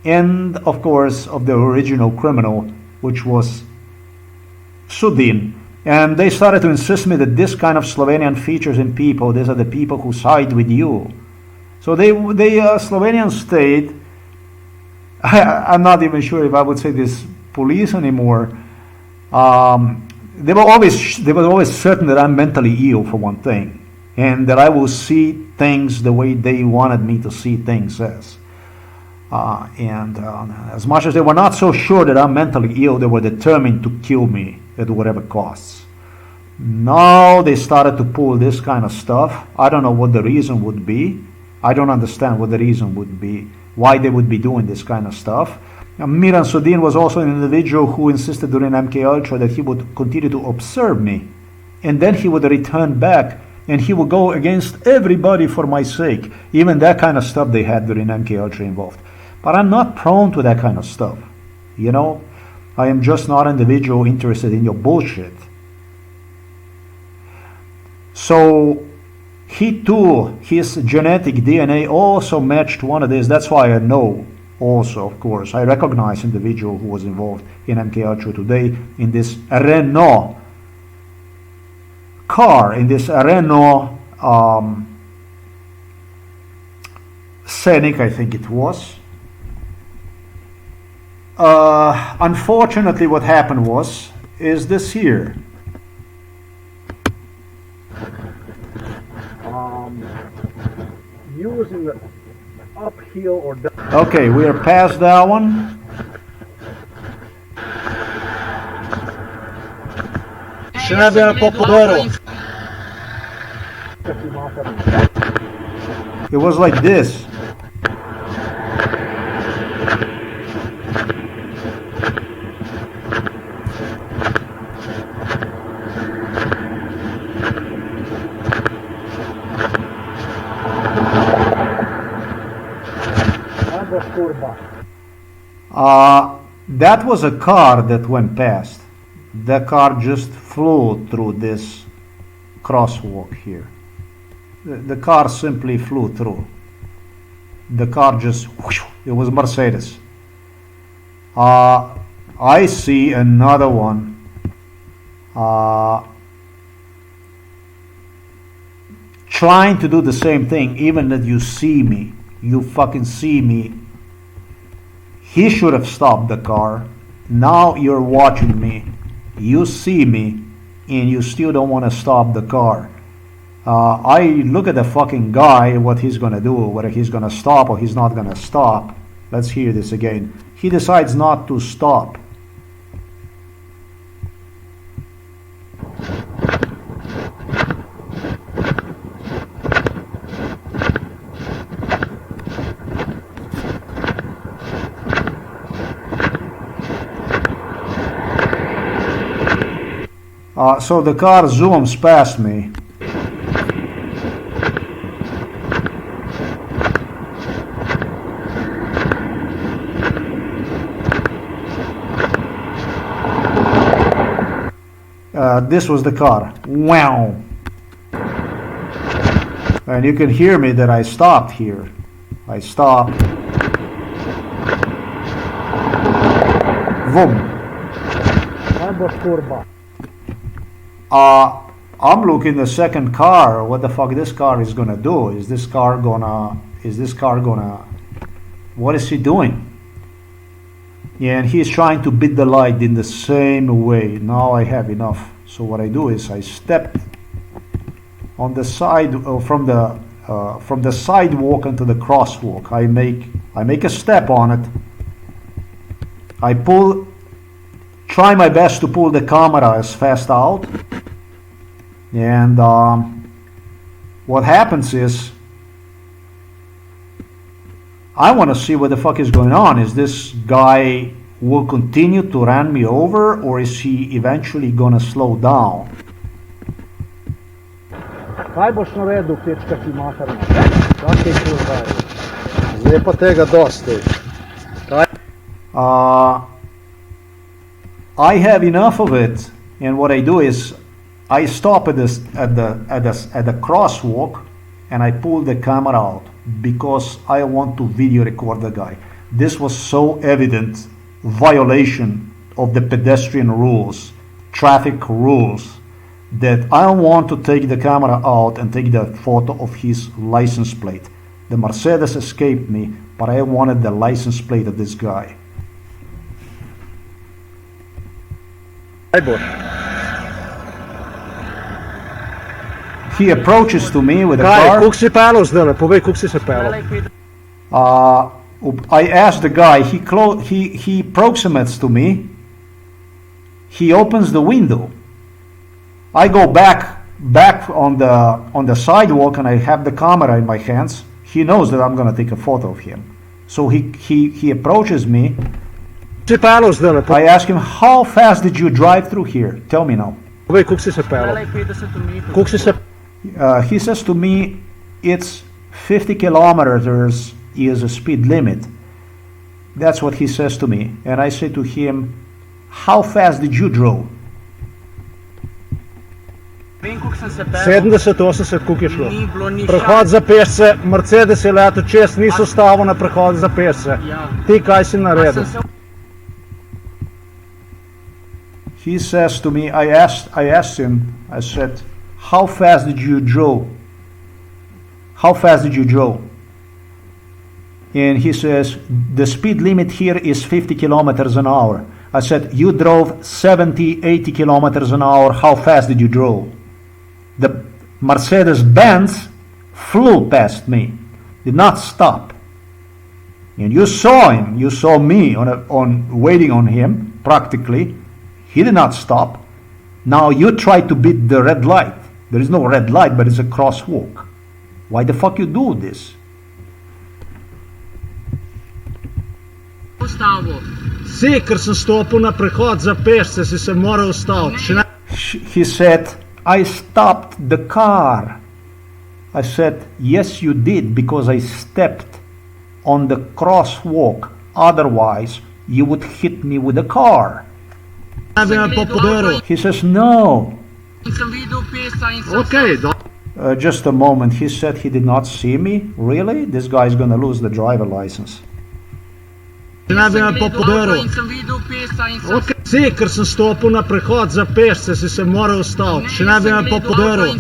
and of course of the original criminal, which was Sudin. And they started to insist me that this kind of Slovenian features in people, these are the people who side with you. So the Slovenian state, I'm not even sure if I would say this police anymore, they were always certain that I'm mentally ill, for one thing, and that I will see things the way they wanted me to see things as. As much as they were not so sure that I'm mentally ill, they were determined to kill me at whatever costs. Now they started to pull this kind of stuff. I don't know what the reason would be. I don't understand what the reason would be, why they would be doing this kind of stuff. Miran Sudin was also an individual who insisted during MKUltra that he would continue to observe me, and then he would return back and he would go against everybody for my sake. Even that kind of stuff they had during MKUltra involved. But I'm not prone to that kind of stuff. You know, I am just not an individual interested in your bullshit. So he too, his genetic DNA also matched one of these. That's why I know also, of course, I recognize individual who was involved in MKUltra today in this Renault car, in this Renault Scenic, I think it was. Unfortunately, what happened is this here. Using the uphill or down. Okay, we are past that one. It was like this. That was a car that went past. The car just flew through this crosswalk here. The car simply flew through. The car just, whoosh, it was Mercedes. I see another one. Trying to do the same thing, even that you see me. You fucking see me. He should have stopped the car. Now you're watching me. You see me, and you still don't want to stop the car. I look at the fucking guy, what he's gonna do, whether he's gonna stop or he's not gonna stop. Let's hear this again. He decides not to stop. So the car zooms past me. This was the car. Wow. And you can hear me that I stopped here. I stopped. Vroom. I'm looking the second car. What the fuck this car is gonna do? Is this car gonna? What is he doing? Yeah, and he's trying to beat the light in the same way. Now I have enough. So what I do is I step on the side from the sidewalk into the crosswalk. I make a step on it. I try my best to pull the camera as fast out. And what happens is, I want to see what the fuck is going on. Is this guy will continue to run me over, or is he eventually gonna slow down? Kaj boš naredil, kečka ti materna? Kaj je to zdaj? Zdaj pa tega dosti. I have enough of it, and what I do is I stop at the crosswalk and I pull the camera out because I want to video record the guy. This was so evident violation of the pedestrian rules, traffic rules, that I want to take the camera out and take the photo of his license plate. The Mercedes escaped me, but I wanted the license plate of this guy. He approaches to me with a car. Koliko si pelil zdaj? Povej, koliko si se pelil? I asked the guy, he approximates to me, he opens the window. I go back on the sidewalk and I have the camera in my hands. He knows that I'm gonna take a photo of him. So he approaches me. I ask him, how fast did you drive through here? Tell me now. Koliko si se pelil? Koliko si se... He says to me, it's 50 kilometers is a speed limit. That's what he says to me. And I say to him, how fast did you drive? 70, 80, koliko je šlo? Prehod za pešce, Mercedes je leto čez, niso stavil na prehod za pešce. Ti kaj si naredil? He says to me, I asked him, I said, how fast did you drive? How fast did you drive? And he says, the speed limit here is 50 kilometers an hour. I said, you drove 70, 80 kilometers an hour. How fast did you drive? The Mercedes-Benz flew past me, did not stop. And you saw him, you saw me on waiting on him, practically. He did not stop. Now you try to beat the red light. There is no red light, but it's a crosswalk. Why the fuck you do this? Si, ker sem stopil na prehod za pešce, si se moral ustaviti. He said, I stopped the car. I said, yes you did, because I stepped on the crosswalk. Otherwise, you would hit me with a car. He says, no. Okay. Just a moment. He said he did not see me. Really? This guy is going to lose the driver license. Si, ker sem stopil na prehod za pešce, si se moral ustaviti. Če ne bi me pa podaril.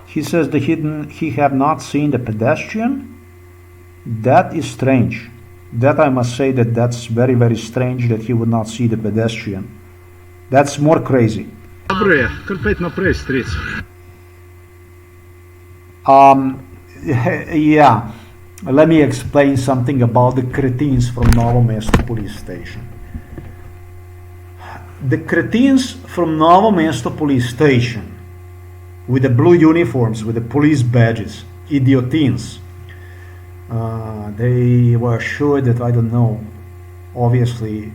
He says that he have not seen the pedestrian. That is strange. That I must say that's very, very strange that he would not see the pedestrian. That's more crazy. Dobro je, kar pejt naprej, stric. Yeah. Let me explain something about the cretins from Novo Mesto police station. The cretins from Novo Mesto police station, with the blue uniforms, with the police badges, idiotins, they were sure that, I don't know, obviously,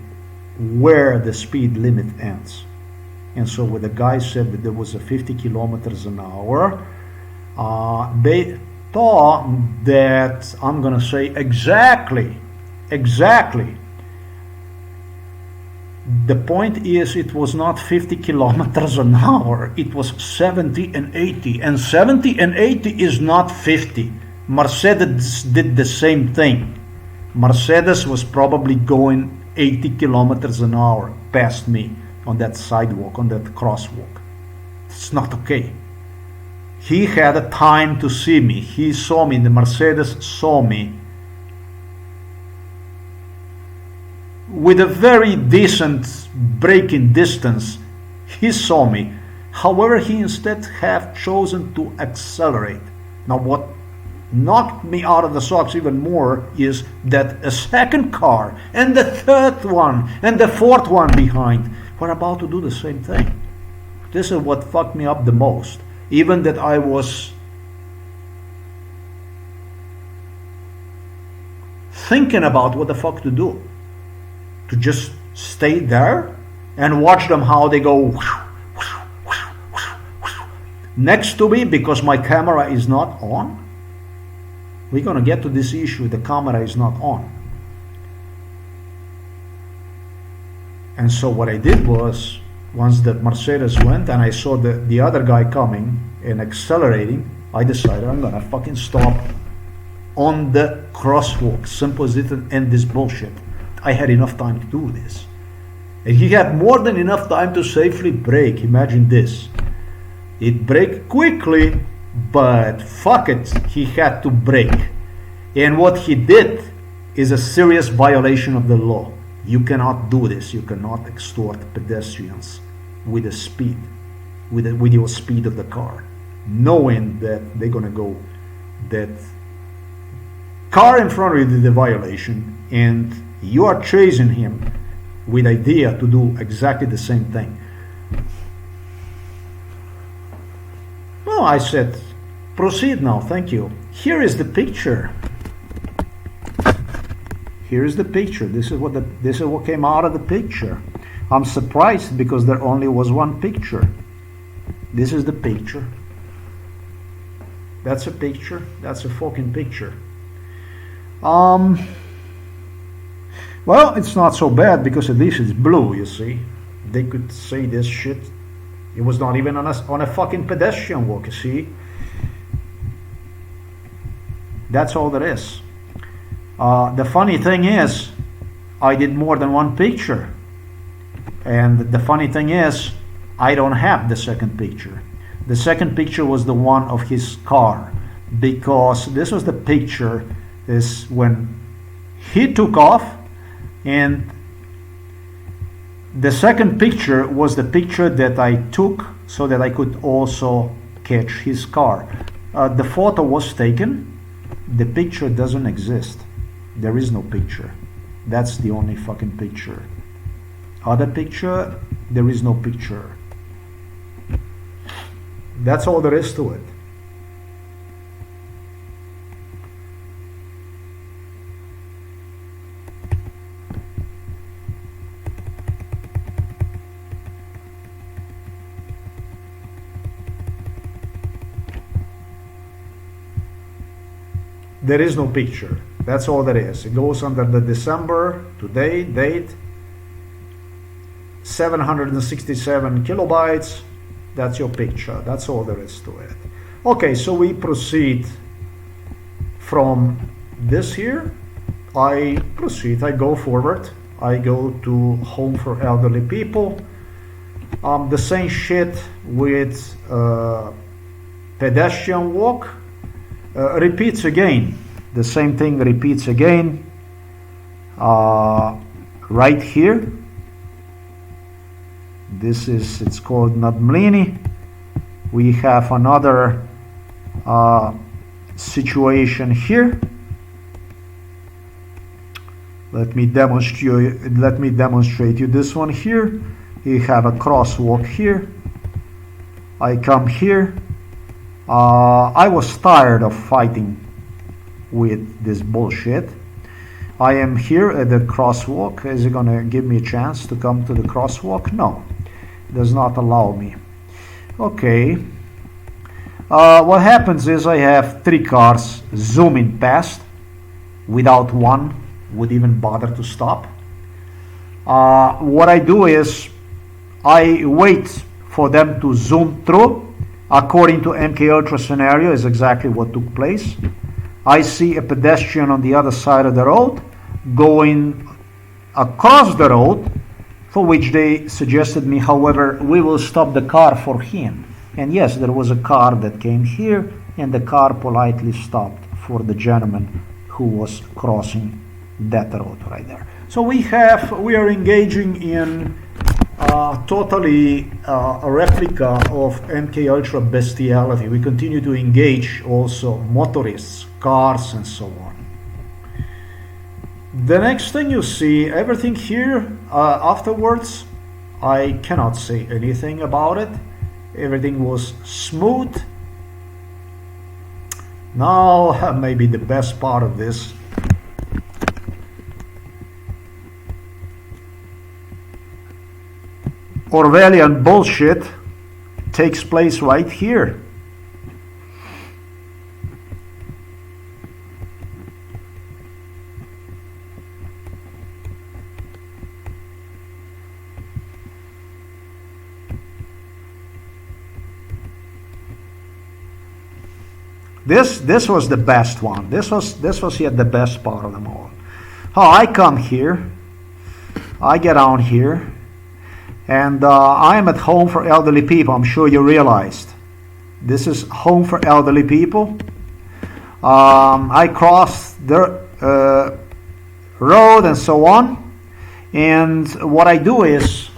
where the speed limit ends. And so when the guy said that there was a 50 kilometers an hour, they thought that, I'm gonna say exactly. The point is, it was not 50 kilometers an hour, it was 70 and 80. And 70 and 80 is not 50. Mercedes did the same thing. Mercedes was probably going 80 kilometers an hour past me on that sidewalk, on that crosswalk. It's not okay. He had a time to see me. He saw me. The Mercedes saw me with a very decent braking distance. He saw me. However, he instead have chosen to accelerate. Now, what knocked me out of the socks even more is that a second car and the third one and the fourth one behind were about to do the same thing. This is what fucked me up the most. Even that I was thinking about what the fuck to do. to just stay there and watch them how they go next to me because my camera is not on? We're gonna get to this issue, the camera is not on. And so what I did was, once that Mercedes went and I saw the other guy coming and accelerating, I decided I'm gonna fucking stop on the crosswalk. Simple as it, and end this bullshit. I had enough time to do this. And he had more than enough time to safely brake. Imagine this. It braked quickly, but fuck it, he had to brake. And what he did is a serious violation of the law. You cannot do this. You cannot extort pedestrians with the speed, with your speed of the car, knowing that they're gonna go, that car in front of you did the violation, and you are chasing him with idea to do exactly the same thing. No, I said, proceed now, thank you. Here is the picture. Here is the picture. This is what came out of the picture. I'm surprised because there only was one picture. This is the picture. That's a picture. That's a fucking picture. Well, it's not so bad because at least it's blue, you see. They could say this shit. It was not even on a fucking pedestrian walk, you see. That's all there is. The funny thing is, I did more than one picture. And the funny thing is, I don't have the second picture. The second picture was the one of his car, because this was the picture is when he took off, and the second picture was the picture that I took so that I could also catch his car. The photo was taken. The picture doesn't exist. There is no picture. That's the only fucking picture. Other picture, there is no picture. That's all there is to it. There is no picture. That's all there is. It goes under the December, today, date, 767 kilobytes. That's your picture. That's all there is to it. Okay, so we proceed from this here. I go forward. I go to Home for Elderly People. The same shit with pedestrian walk repeats again. The same thing repeats again right here. It's called Nadmlini. We have another situation here. Let me demonstrate you this one here. You have a crosswalk here. I come here. I was tired of fighting with this bullshit. I am here at the crosswalk. Is it gonna give me a chance to come to the crosswalk? No, it does not allow me. Okay. What happens is I have 3 cars zooming past without one would even bother to stop. What I do is I wait for them to zoom through. According to MK Ultra scenario is exactly what took place. I see a pedestrian on the other side of the road going across the road, for which they suggested me, however, we will stop the car for him. And yes, there was a car that came here, and the car politely stopped for the gentleman who was crossing that road right there. So we are engaging in totally a replica of MK Ultra bestiality. We continue to engage also motorists, cars, and so on. The next thing you see, everything here afterwards, I cannot say anything about it. Everything was smooth. Now maybe the best part of this. Orwellian bullshit takes place right here. This was the best one. This was yet the best part of them all. Oh, I come here, I get on here, and I am at Home for Elderly People. I'm sure you realized this is Home for Elderly People. I cross the road and so on, and what I do is,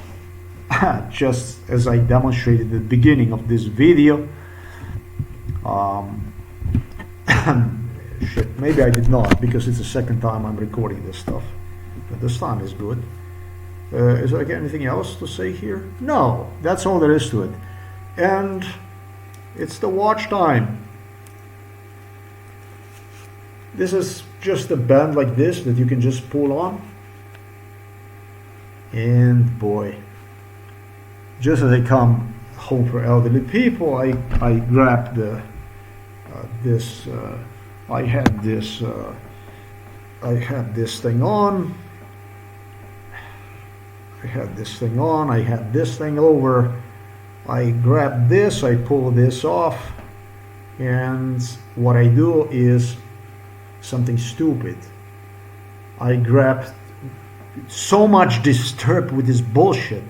just as I demonstrated at the beginning of this video, shit, maybe I did not, because it's the second time I'm recording this stuff, but this time is good. Is there anything else to say here? No, that's all there is to it. And it's the watch time. This is just a band like this that you can just pull on, and boy, just as I come Home for Elderly People, I grab the I had this thing on. I had this thing over. I grab this, I pull this off, and what I do is something stupid. I grabbed so much disturbed with this bullshit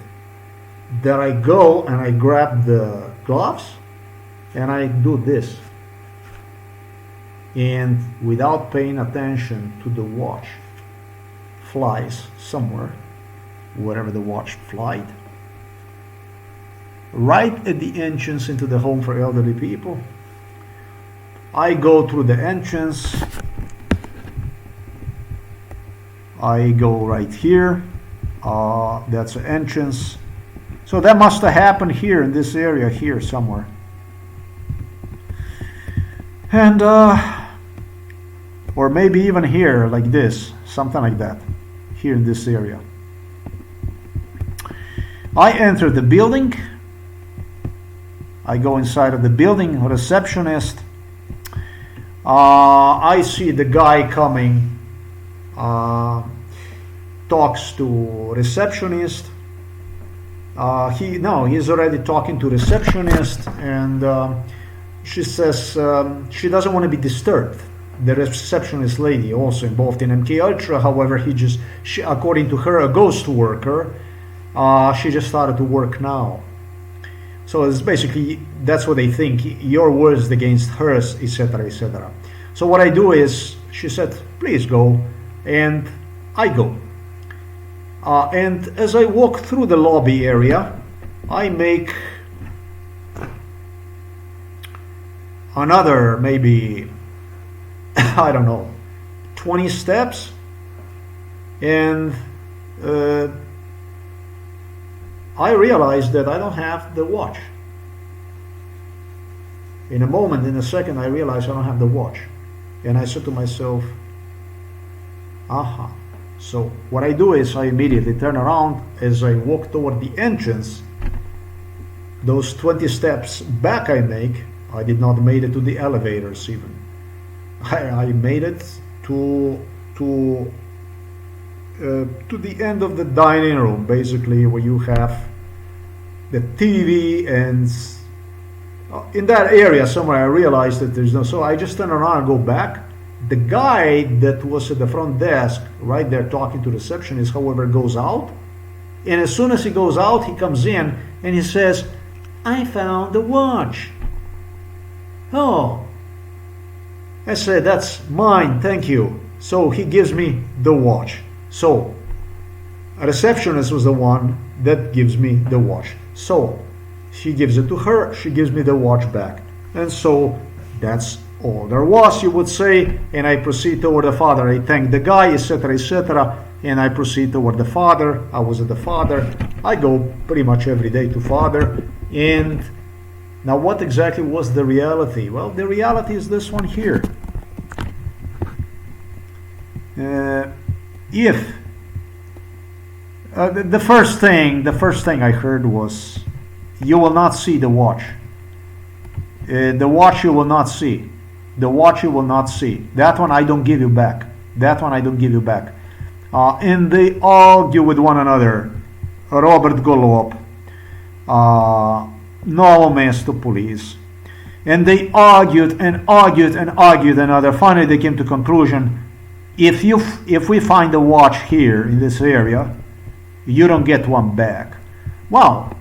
that I go and I grab the gloves and I do this. And without paying attention to the watch, flies somewhere, wherever the watch flied, right at the entrance into the Home for Elderly People. I go through the entrance, I go right here, that's the entrance. So that must have happened here in this area here somewhere. And or maybe even here like this, something like that, here in this area. I enter the building, I go inside of the building, receptionist, I see the guy coming, talks to receptionist, he's already talking to receptionist, and she says she doesn't want to be disturbed. The receptionist lady, also involved in MK Ultra, however, she, according to her, a ghost worker, she just started to work now. So it's basically, that's what they think, your words against hers, etc., etc. So what I do is, she said, please go, and I go. And as I walk through the lobby area, I make another maybe, I don't know, 20 steps, and I realized that I don't have the watch. In a moment, in a second, I realized I don't have the watch. And I said to myself, aha. So what I do is I immediately turn around as I walk toward the entrance. Those 20 steps back I make, I did not make it to the elevators even. I made it to the end of the dining room, basically, where you have the TV, and in that area somewhere I realized that there's no, so I just turn around and go back. The guy that was at the front desk right there talking to the receptionist, however, goes out, and as soon as he goes out, he comes in and he says, I found the watch. Oh, I said, that's mine, thank you. So he gives me the watch. So a receptionist was the one that gives me the watch. So she gives it to her, she gives me the watch back. And so that's all there was, you would say. And I proceed toward the father. I thank the guy, etc., etc. And I proceed toward the father. I was at the father. I go pretty much every day to father. And now what exactly was the reality? Well, the reality is this one here. If The first thing I heard was, you will not see the watch. The watch you will not see. The watch you will not see. That one I don't give you back. That one I don't give you back. And they argue with one another. Robert Golub, Novo Mesto police. And they argued and argued and argued another. Finally they came to conclusion, if we find a watch here in this area, you don't get one back. Wow.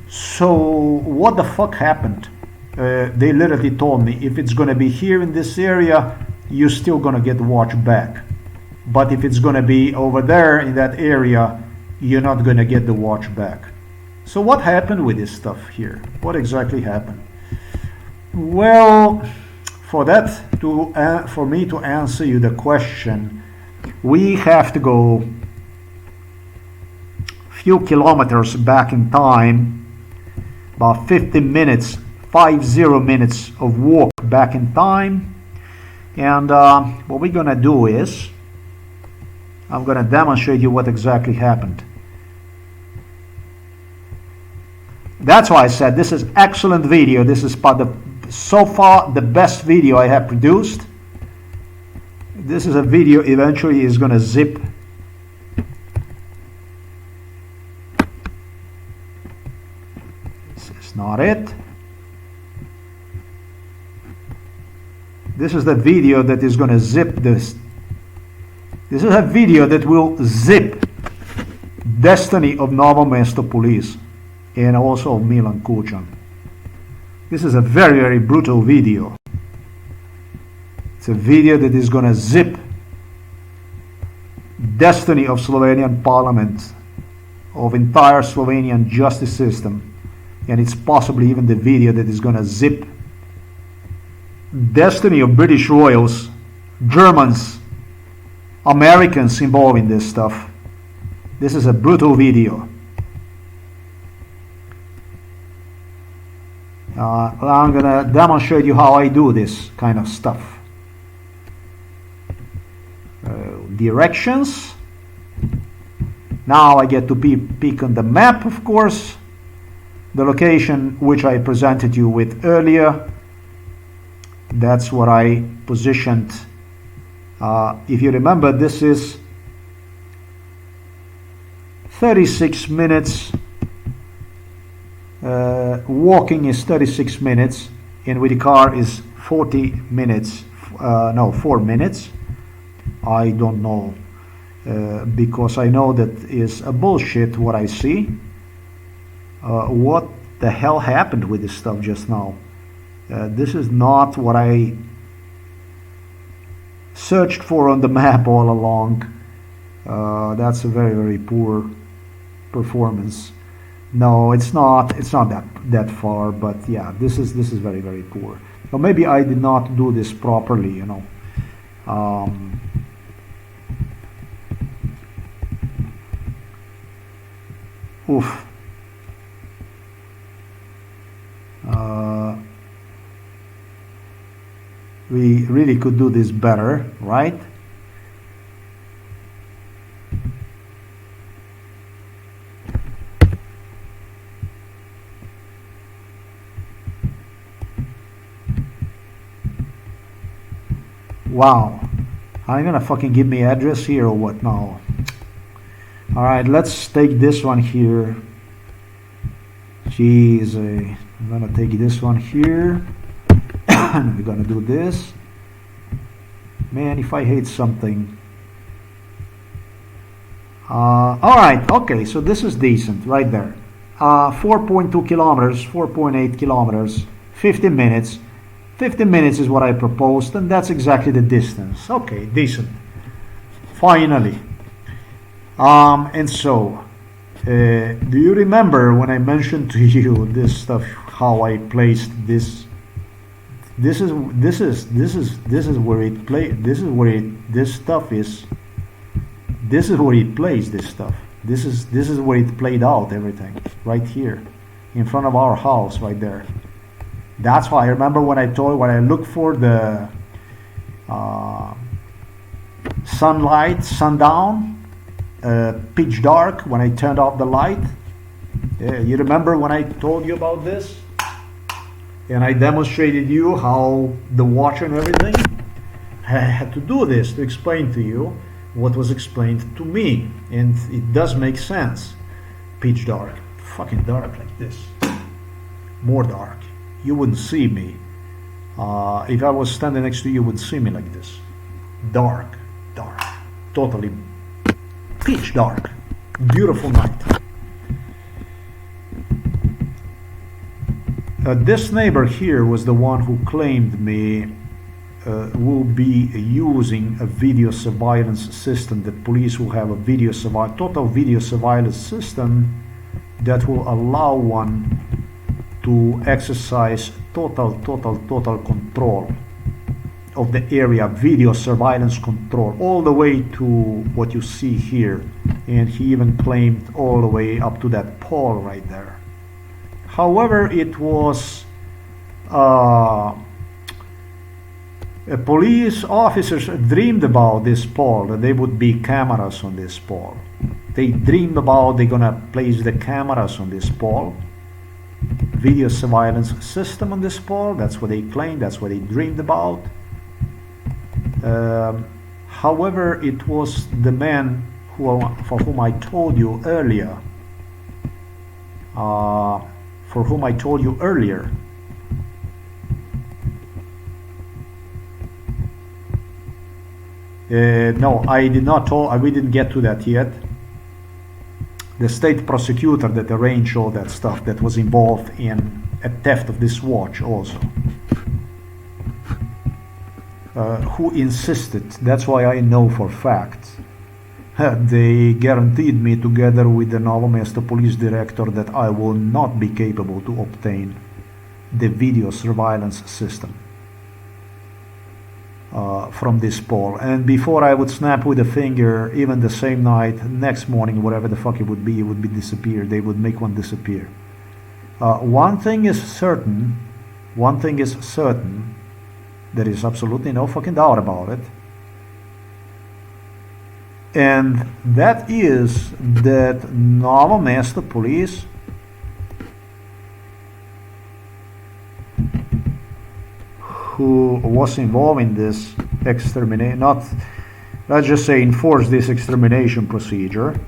So what the fuck happened? They literally told me, if it's gonna be here in this area, you're still gonna get the watch back. But if it's gonna be over there in that area, you're not gonna get the watch back. So what happened with this stuff here? What exactly happened? Well, for me to answer you the question, we have to go a few kilometers back in time, about 50 minutes of walk back in time. And what we're gonna do is, I'm gonna demonstrate you what exactly happened. That's why I said this is excellent video. This is so far the best video I have produced. This is a video eventually is gonna zip. This is not it. This is the video that is gonna zip this. This is a video that will zip destiny of Novo Mesto police and also Milan Kucan. This is a very, very brutal video. It's a video that is gonna zip destiny of Slovenian parliament, of entire Slovenian justice system, and it's possibly even the video that is gonna zip destiny of British royals, Germans, Americans involved in this stuff. This is a brutal video. I'm gonna demonstrate you how I do this kind of stuff. Directions. Now I get to peek on the map, of course. The location which I presented you with earlier. That's what I positioned. If you remember, this is 36 minutes. Walking is 36 minutes, and with the car is 40 minutes. No, 4 minutes. I don't know, because I know that is a bullshit what I see. What the hell happened with this stuff just now? This is not what I searched for on the map all along. That's a very, very poor performance. No, it's not that far, but yeah, this is very, very poor. So maybe I did not do this properly, you know. Oof. We really could do this better, right? Wow. Are you gonna fucking give me address here or what now? Alright, let's take this one here. Jeez, I'm gonna take this one here. We're gonna do this. Man, if I hate something. Alright, okay, so this is decent right there. 4.2 kilometers, 4.8 kilometers, 50 minutes. 50 minutes is what I proposed, and that's exactly the distance. Okay, decent. Finally. And so, do you remember when I mentioned to you this stuff, how I placed this? This is where it play. This is where this stuff is. This is where it plays this stuff. This is where it played out everything right here, in front of our house right there. That's why I remember when I looked for the sunlight, sundown, pitch dark when I turned off the light. You remember when I told you about this? And I demonstrated you how the watch and everything. I had to do this to explain to you what was explained to me, and it does make sense. Pitch dark, fucking dark like this, more dark. You wouldn't see me. If I was standing next to you, you would see me like this. Dark, dark, totally pitch dark. Beautiful night. This neighbor here was the one who claimed me will be using a video surveillance system. The police will have a total video surveillance system that will allow one to exercise total control of the area, video surveillance control, all the way to what you see here. And he even claimed all the way up to that pole right there. However, it was police officers dreamed about this pole, that there would be cameras on this pole. They dreamed about they're gonna place the cameras on this pole, video surveillance system on this pole. That's what they claimed, that's what they dreamed about. However, it was the man for whom I told you earlier, no, I did not tell, we didn't get to that yet. The state prosecutor that arranged all that stuff, that was involved in a theft of this watch also. Who insisted, that's why I know for fact, they guaranteed me together with the Novo Mesto police director that I will not be capable to obtain the video surveillance system from this pole. And before I would snap with a finger, even the same night, next morning, whatever the fuck it would be disappeared. They would make one disappear. One thing is certain, there is absolutely no fucking doubt about it, and that is that Novo Mesto police who was involved in this extermination, let's just say enforce this extermination procedure,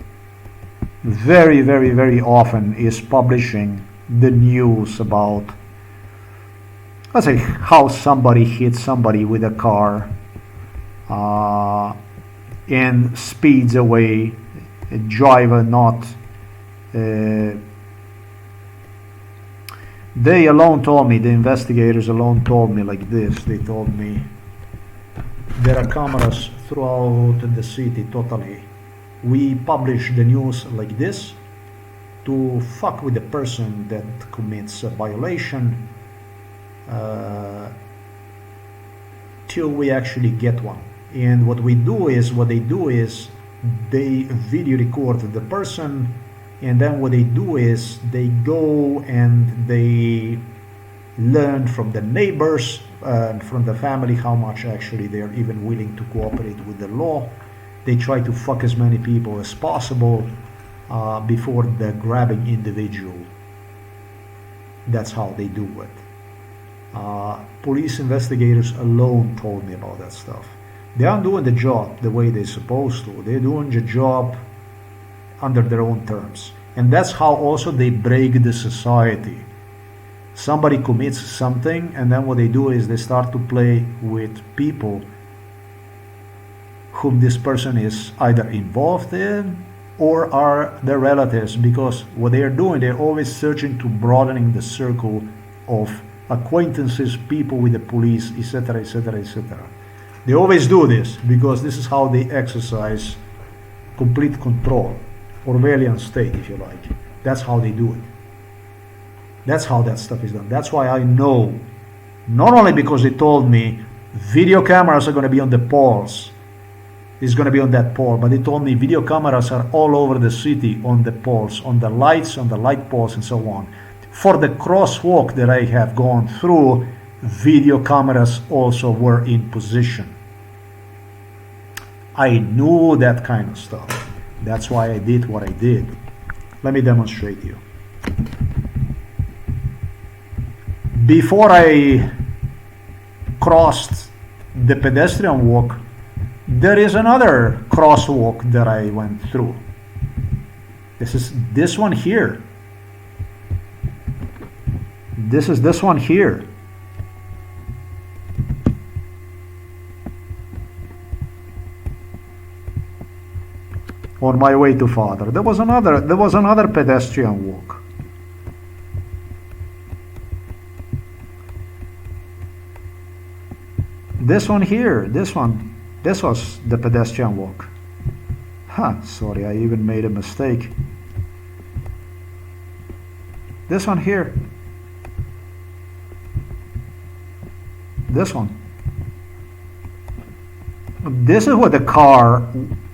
very often is publishing the news about, let's say, how somebody hit somebody with a car and speeds away, a driver not. They alone told me, the investigators alone told me like this. They told me there are cameras throughout the city totally. We publish the news like this to fuck with the person that commits a violation till we actually get one. And what they do is they video record the person, and then what they do is they go and they learn from the neighbors and from the family how much actually they're even willing to cooperate with the law. They try to fuck as many people as possible before the grabbing individual. That's how they do it. Police investigators alone told me about that stuff. They aren't doing the job the way they're supposed to. They're doing the job under their own terms. And that's how also they break the society. Somebody commits something, and then what they do is they start to play with people whom this person is either involved in or are their relatives, because what they are doing, they're always searching to broadening the circle of acquaintances, people with the police, etc., etc., etc. They always do this because this is how they exercise complete control, Orwellian state, if you like. That's how they do it. That's how that stuff is done. That's why I know, not only because they told me video cameras are going to be on the poles, it's going to be on that pole, but they told me video cameras are all over the city on the poles, on the lights, on the light poles, and so on. For the crosswalk that I have gone through, video cameras also were in position. I knew that kind of stuff. That's why I did what I did. Let me demonstrate you. Before I crossed the pedestrian walk, there is another crosswalk that I went through. This is this one here. This is this one here. On my way to Father, there was another pedestrian walk. This one here, this was the pedestrian walk. Sorry, I even made a mistake. This one here. This one. This is where the car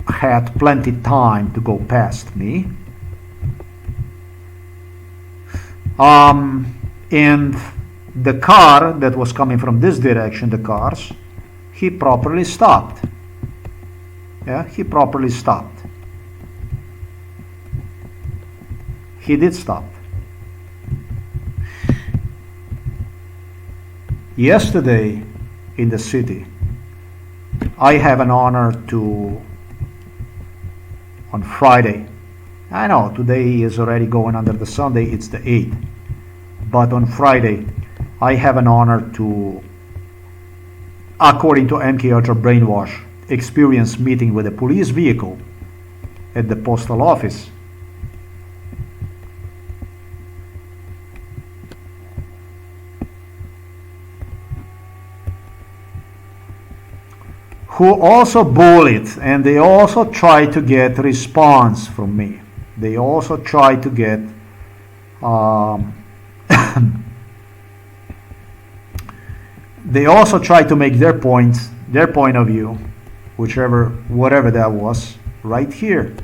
had plenty time to go past me. And the car that was coming from this direction, the cars, he properly stopped. Yeah, he properly stopped. He did stop. Yesterday in the city, I have an honor to, on Friday, I know today is already going under the Sunday, it's the 8th, but on Friday I have an honor to, according to MK Ultra Brainwash, experience meeting with a police vehicle at the postal office. Who also bullied, and they also tried to get response from me. They also tried to get they also tried to make their point of view, whatever that was, right here.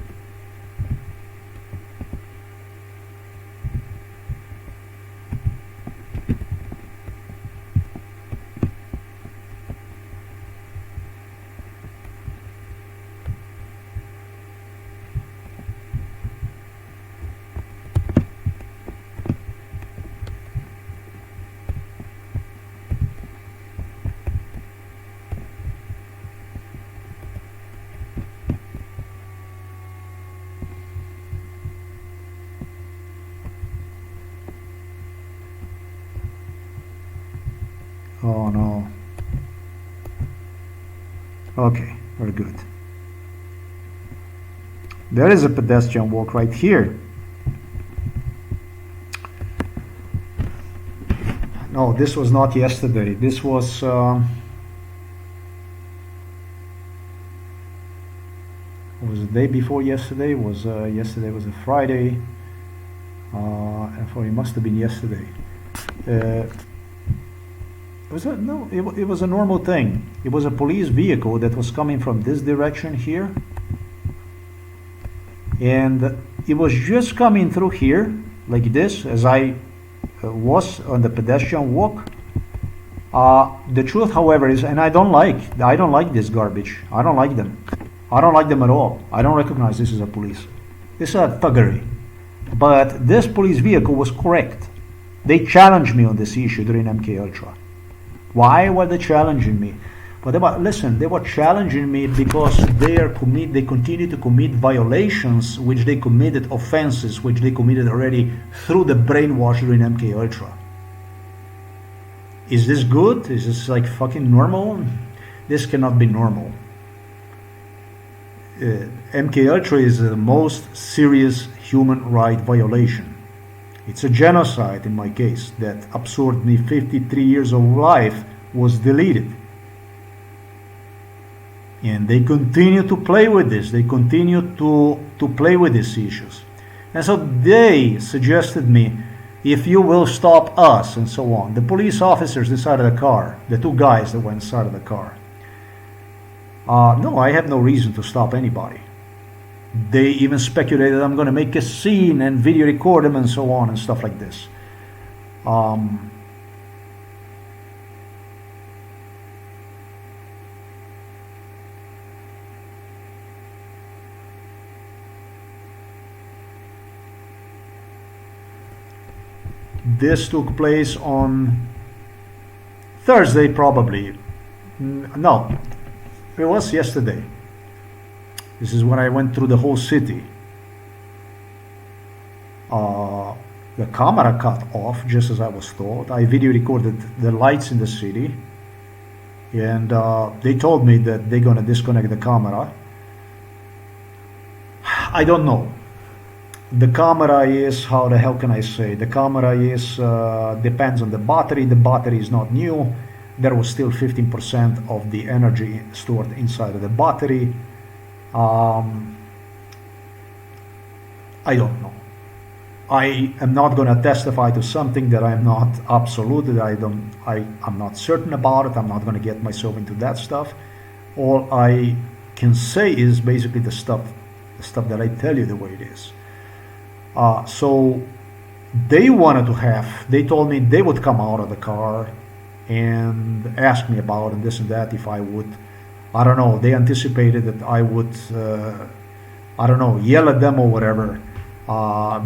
Oh no. Okay, very good. There is a pedestrian walk right here. No, this was not yesterday. This was was the day before yesterday. Yesterday was a Friday. It must have been yesterday. It was a normal thing. It was a police vehicle that was coming from this direction here, and it was just coming through here like this as I was on the pedestrian walk. The truth, however, is, and I don't like this garbage. I don't like them. I don't like them at all. I don't recognize this as a police. This is a thuggery. But this police vehicle was correct. They challenged me on this issue during MK Ultra. Why were they challenging me? But they were challenging me because they continue to commit violations, which they committed offenses, which they committed already through the brainwash during MK Ultra. Is this good? Is this like fucking normal? This cannot be normal. MK Ultra is the most serious human right violation. It's a genocide in my case that absorbed me 53 years of life was deleted. And they continue to play with this. They continue to play with these issues. And so they suggested me, if you will stop us and so on. The police officers inside of the car, the two guys that went inside of the car. No, I have no reason to stop anybody. They even speculated I'm going to make a scene and video record them and so on and stuff like this. This took place on Thursday, probably. No, it was yesterday. This is when I went through the whole city. The camera cut off just as I was told. I video recorded the lights in the city, and they told me that they're gonna disconnect the camera. I don't know. The camera is, how the hell can I say? The camera is, depends on the battery. The battery is not new. There was still 15% of the energy stored inside of the battery. I don't know. I am not going to testify to something that I'm not absolute, that I'm not certain about it. I'm not going to get myself into that stuff. All I can say is basically the stuff that I tell you the way it is. So they told me they would come out of the car and ask me about and this and that, if I would, I don't know, they anticipated that I would, I don't know, yell at them or whatever,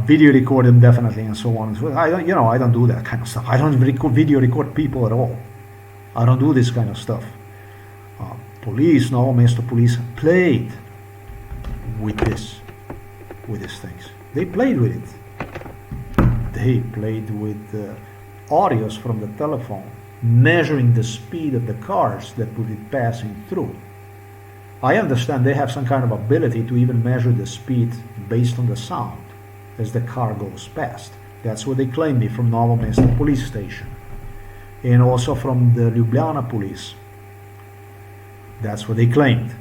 video record them definitely, and so on and so on. I don't do that kind of stuff. I don't video record people at all. I don't do this kind of stuff. Novo Mesto police played with these things. They played with it. They played with the audios from the telephone, measuring the speed of the cars that would be passing through. I understand they have some kind of ability to even measure the speed based on the sound as the car goes past. That's what they claimed me from Novo Mesto police station, and also from the Ljubljana police. That's what they claimed.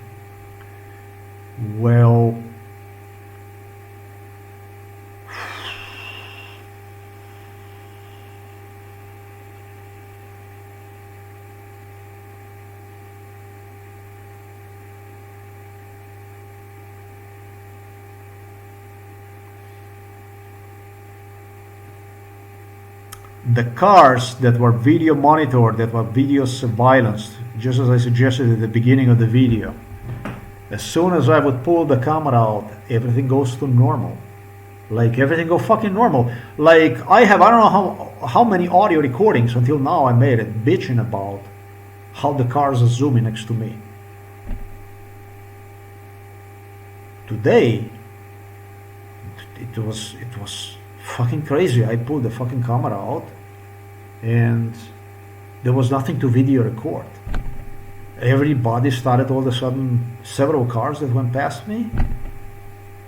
Well, the cars that were video monitored, that were video surveillanced, just as I suggested at the beginning of the video, as soon as I would pull the camera out, everything goes to normal. Like, everything go fucking normal. Like, I don't know how many audio recordings until now I made it bitching about how the cars are zooming next to me. Today, it was fucking crazy. I pulled the fucking camera out and there was nothing to video record. Everybody started all of a sudden, several cars that went past me.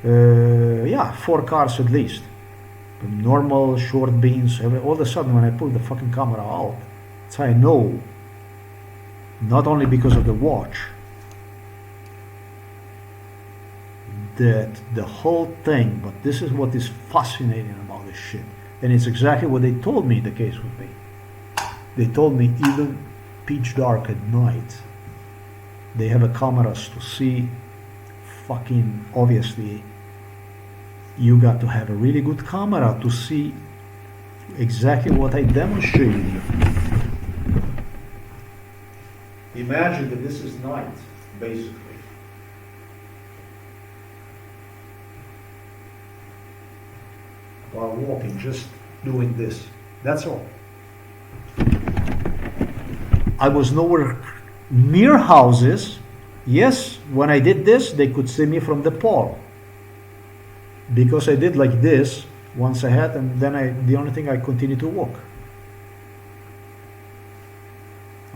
4 cars at least. Normal, short beams. All of a sudden when I pulled the fucking camera out, so I know, not only because of the watch, that the whole thing, but this is what is fascinating about this shit, and it's exactly what they told me the case would be. They told me even pitch dark at night, they have a cameras to see. Fucking obviously, you got to have a really good camera to see exactly what I demonstrated here. Imagine that this is night, basically. While walking, just doing this. That's all. I was nowhere near houses. Yes, when I did this, they could see me from the pole. Because I did like this once ahead, and then the only thing I continued to walk.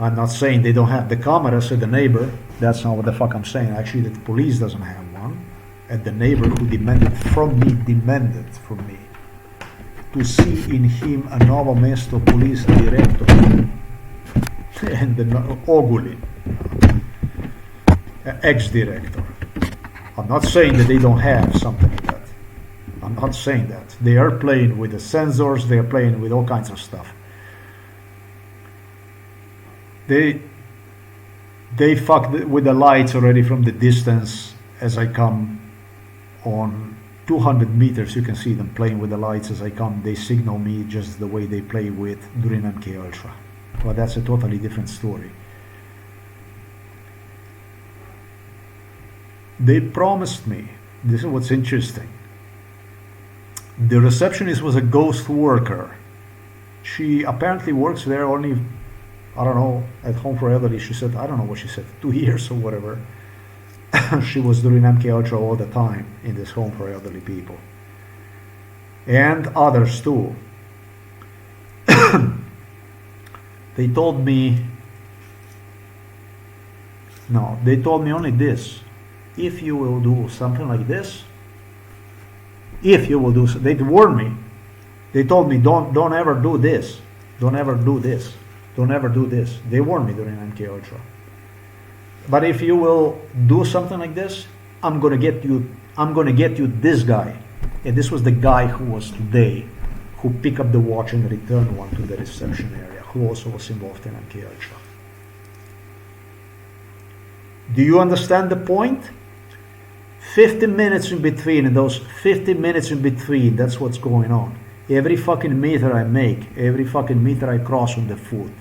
I'm not saying they don't have the cameras at the neighbor. That's not what the fuck I'm saying. Actually, the police doesn't have one. And the neighbor who demanded from me to see in him a Novo Mesto police director and the Oguli, ex-director. I'm not saying that they don't have something like that. I'm not saying that. They are playing with the sensors, they are playing with all kinds of stuff. They fucked with the lights already from the distance. As I come on 200 meters, you can see them playing with the lights as I come. They signal me just the way they play with during MK Ultra. But that's a totally different story. They promised me, this is what's interesting, the receptionist was a ghost worker She apparently works there only, I don't know, at Home for Elderly. She said, I don't know what she said, 2 years or whatever. She was doing MK Ultra all the time in this Home for Elderly people. And others too. They told me only this: if you will do something like this, they warned me. They told me, don't ever do this, don't ever do this, don't ever do this. They warned me during MK Ultra. But if you will do something like this, I'm gonna get you this guy. And this was the guy who was today, who picked up the watch and returned one to the reception area, who also was involved in MK Ultra. Do you understand the point? 15 minutes in between, and those 15 minutes in between, that's what's going on. Every fucking meter I make, every fucking meter I cross on the foot,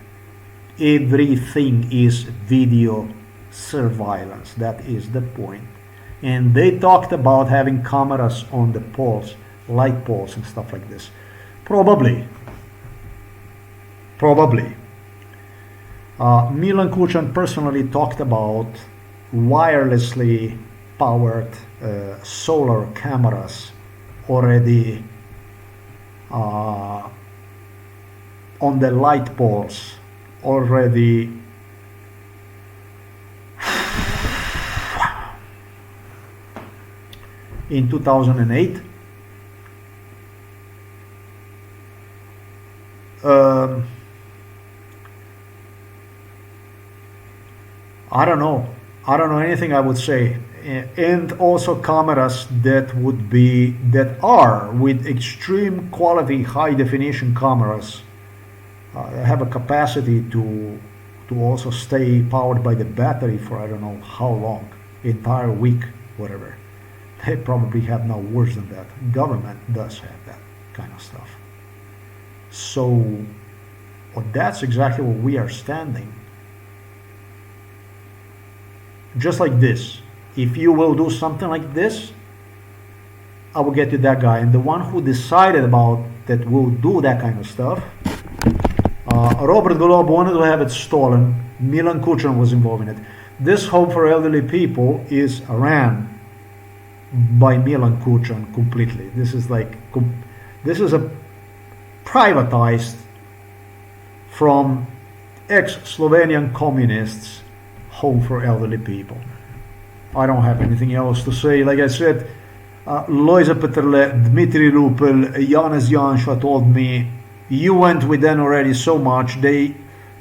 everything is video surveillance. That is the point. And they talked about having cameras on the poles, light poles and stuff like this. Probably. Milan Kucan personally talked about wirelessly powered solar cameras already on the light poles already in 2008. I don't know anything I would say. And also cameras that are with extreme quality, high definition cameras, have a capacity to also stay powered by the battery for I don't know how long, entire week, whatever. They probably have now worse than that. Government does have that kind of stuff. So, well, that's exactly where we are standing. Just like this. If you will do something like this, I will get you that guy. And the one who decided about that will do that kind of stuff, Robert Golob wanted to have it stolen. Milan Kucan was involved in it. This Home for Elderly People is ran by Milan Kucan completely. This is a privatized from ex-Slovenian communists Home for Elderly People. I don't have anything else to say. Like I said, Lojza Peterle, Dmitry Rupel, Janez Janša told me, you went with them already so much,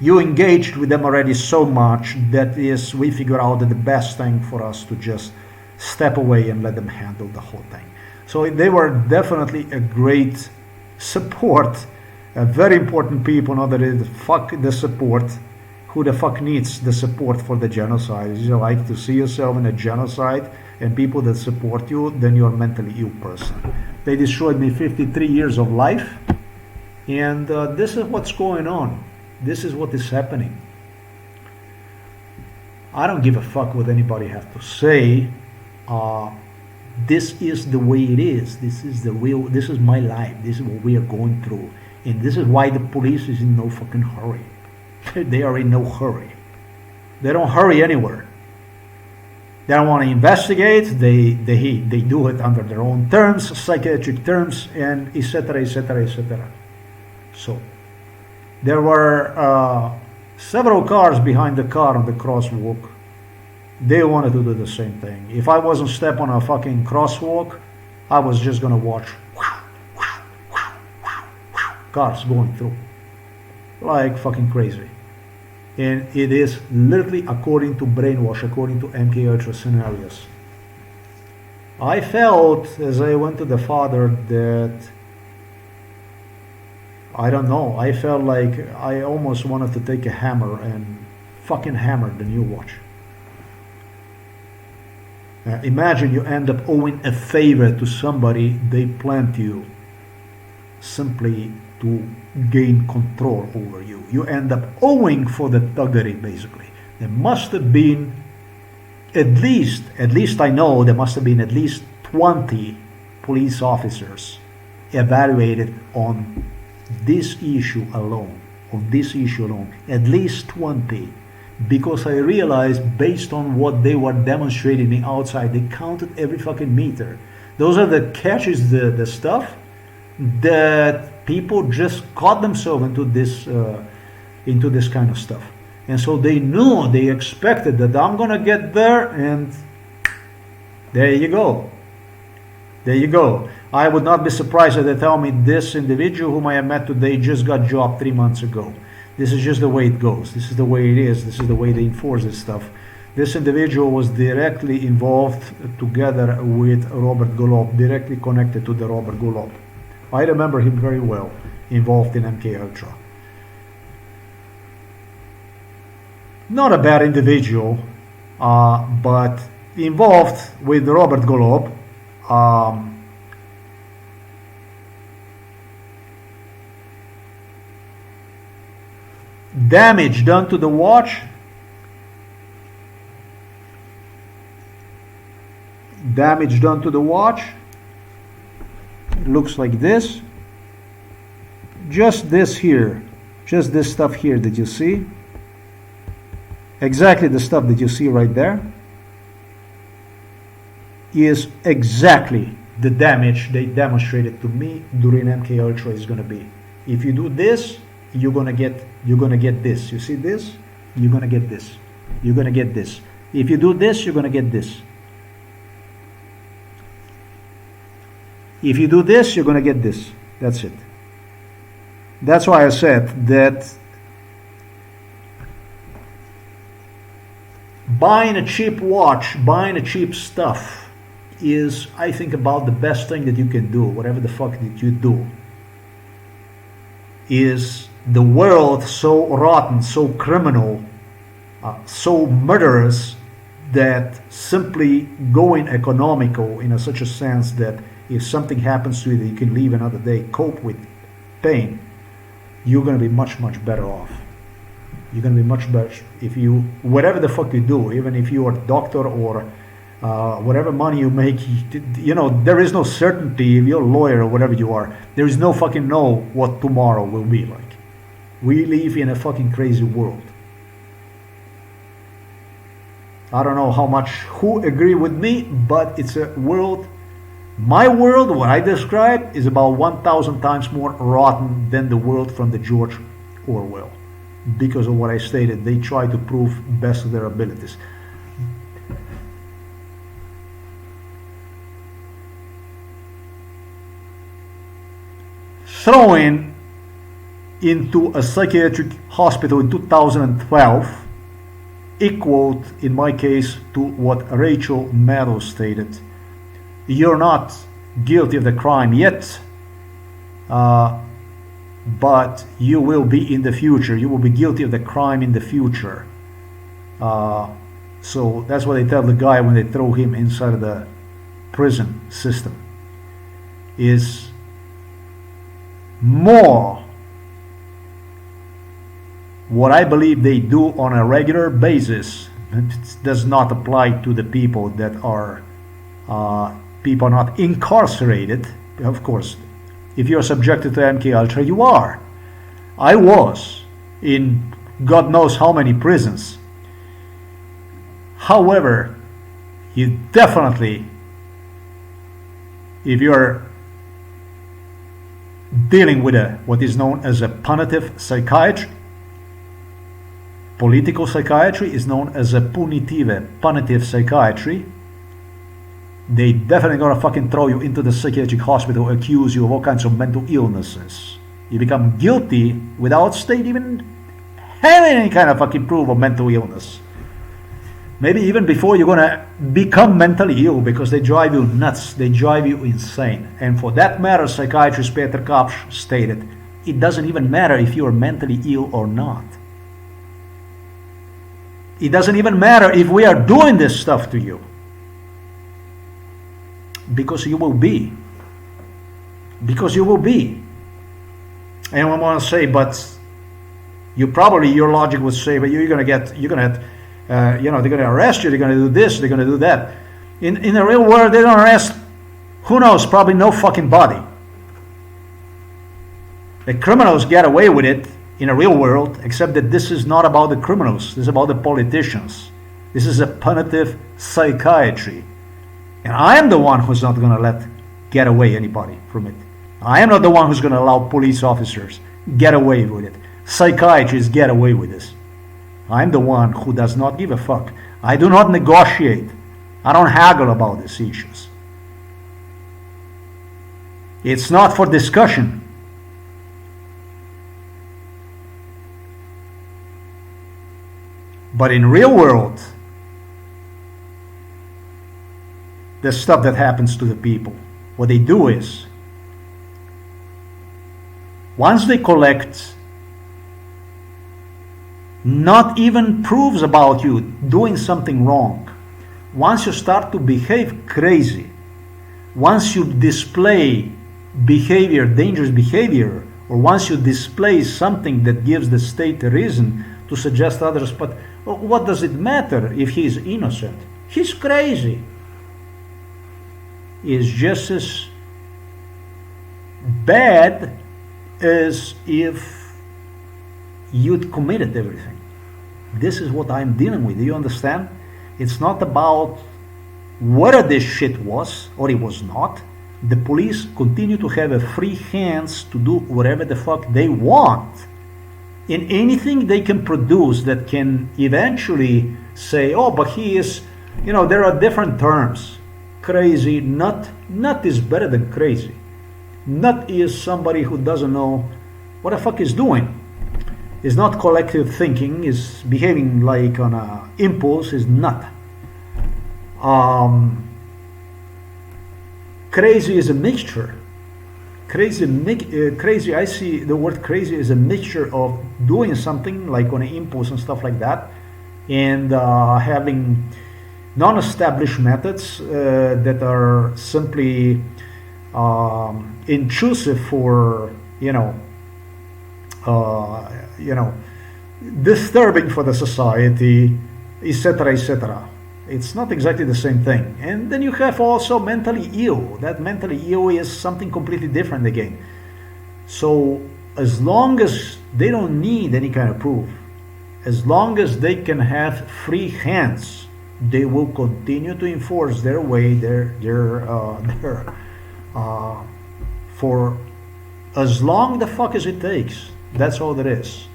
you engaged with them already so much, that is, we figure out that the best thing for us to just step away and let them handle the whole thing. So they were definitely a great support, very important people. Not that it fuck the support. Who the fuck needs the support for the genocide? You like to see yourself in a genocide and people that support you, then you're a mentally ill person. They destroyed me 53 years of life, and this is what's going on. This is what is happening. I don't give a fuck what anybody has to say. This is the way it is. This is the real. This is my life. This is what we are going through, and this is why the police is in no fucking hurry. They are in no hurry. They don't hurry anywhere. They don't want to investigate. They do it under their own terms, psychiatric terms, and etc. etc. etc. So there were several cars behind the car on the crosswalk. They wanted to do the same thing. If I wasn't step on a fucking crosswalk, I was just gonna watch cars going through like fucking crazy. And it is literally according to brainwash, according to MK Ultra scenarios. I felt as I went to the father that, I don't know, I felt like I almost wanted to take a hammer and fucking hammer the new watch. Imagine you end up owing a favor to somebody, they plant you simply to gain control over you. You end up owing for the thuggery, basically. There must have been at least I know there must have been at least 20 police officers evaluated on this issue alone, at least 20, because I realized based on what they were demonstrating the outside, they counted every fucking meter. Those are the catches, the stuff that people just caught themselves into this kind of stuff. And so they knew, they expected that I'm gonna get there, and there you go. There you go. I would not be surprised if they tell me this individual whom I have met today just got job 3 months ago. This is just the way it goes. This is the way it is. This is the way they enforce this stuff. This individual was directly involved together with Robert Golob, directly connected to the Robert Golob. I remember him very well, involved in MK Ultra. Not a bad individual, but involved with Robert Golob. Damage done to the watch. Damage done to the watch. It looks like this. Just this here. Just this stuff here that you see. Exactly the stuff that you see right there is exactly the damage they demonstrated to me during MK Ultra is going to be. If you do this, you're gonna get this. You see this? You're gonna get this. You're gonna get this. If you do this, you're gonna get this. If you do this, you're gonna get this. That's it. That's why I said that buying a cheap watch, buying a cheap stuff is, I think, about the best thing that you can do, whatever the fuck that you do. Is the world so rotten, so criminal, so murderous, that simply going economical in such a sense that if something happens to you that you can live another day, cope with pain, you're going to be much, much better off. You're going to be much better if you, whatever the fuck you do, even if you are a doctor or whatever money you make, you know, there is no certainty. If you're a lawyer or whatever you are, there is no fucking know what tomorrow will be like. We live in a fucking crazy world. I don't know how much who agree with me, but it's a world, my world, what I describe, is about 1,000 times more rotten than the world from the George Orwell. Because of what I stated, they try to prove best of their abilities. Throwing into a psychiatric hospital in 2012 equaled, in my case, to what Rachel Maddow stated. You're not guilty of the crime yet, but you will be in the future. You will be guilty of the crime in the future. So that's what they tell the guy when they throw him inside of the prison system. Is more what I believe they do on a regular basis. It does not apply to the people that are people not incarcerated. Of course, if you're subjected to MK Ultra, you are. I was in God knows how many prisons. However, you definitely, if you're dealing with what is known as a punitive psychiatry, political psychiatry is known as a punitive psychiatry. They definitely gonna fucking throw you into the psychiatric hospital, accuse you of all kinds of mental illnesses. You become guilty without state even having any kind of fucking proof of mental illness. Maybe even before you're gonna become mentally ill, because they drive you nuts, they drive you insane. And for that matter, psychiatrist Peter Kapsch stated, it doesn't even matter if you're mentally ill or not. It doesn't even matter if we are doing this stuff to you. Because you will be. Because you will be. And I want to say, but you probably, your logic would say, but you're going to get, they're going to arrest you, they're going to do this, they're going to do that. In the real world, they don't arrest, who knows, probably no fucking body. The criminals get away with it in a real world, except that this is not about the criminals. This is about the politicians. This is a punitive psychiatry. And I am the one who's not going to let get away anybody from it. I am not the one who's going to allow police officers get away with it. Psychiatrists get away with this. I'm the one who does not give a fuck. I do not negotiate. I don't haggle about these issues. It's not for discussion. But in real world, the stuff that happens to the people, what they do is, once they collect not even proofs about you doing something wrong, once you start to behave crazy, once you display behavior, dangerous behavior, or once you display something that gives the state a reason to suggest others, but what does it matter if he is innocent? He's crazy. Is just as bad as if you'd committed everything. This is what I'm dealing with. Do you understand? It's not about whether this shit was or it was not. The police continue to have a free hands to do whatever the fuck they want. In anything they can produce that can eventually say, oh, but he is, there are different terms. Crazy, nut is better than crazy. Nut is somebody who doesn't know what the fuck is doing. Is not collective thinking, is behaving like on a impulse, is nut. Crazy is a mixture. Crazy, I see the word crazy as a mixture of doing something like on an impulse and stuff like that, and having non-established methods that are simply intrusive for disturbing for the society, etc., etc. It's not exactly the same thing. And then you have also mentally ill. That mentally ill is something completely different again. So as long as they don't need any kind of proof, as long as they can have free hands, they will continue to enforce their way, for as long the fuck as it takes. That's all there is.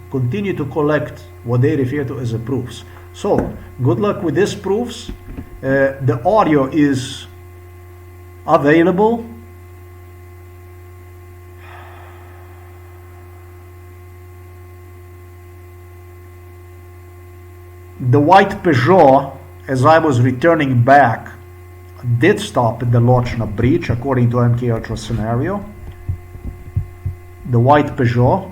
Continue to collect what they refer to as the proofs. So, good luck with these proofs. The audio is available. The white Peugeot, as I was returning back, did stop at the Lochna Bridge, according to MK Ultra scenario. The white Peugeot.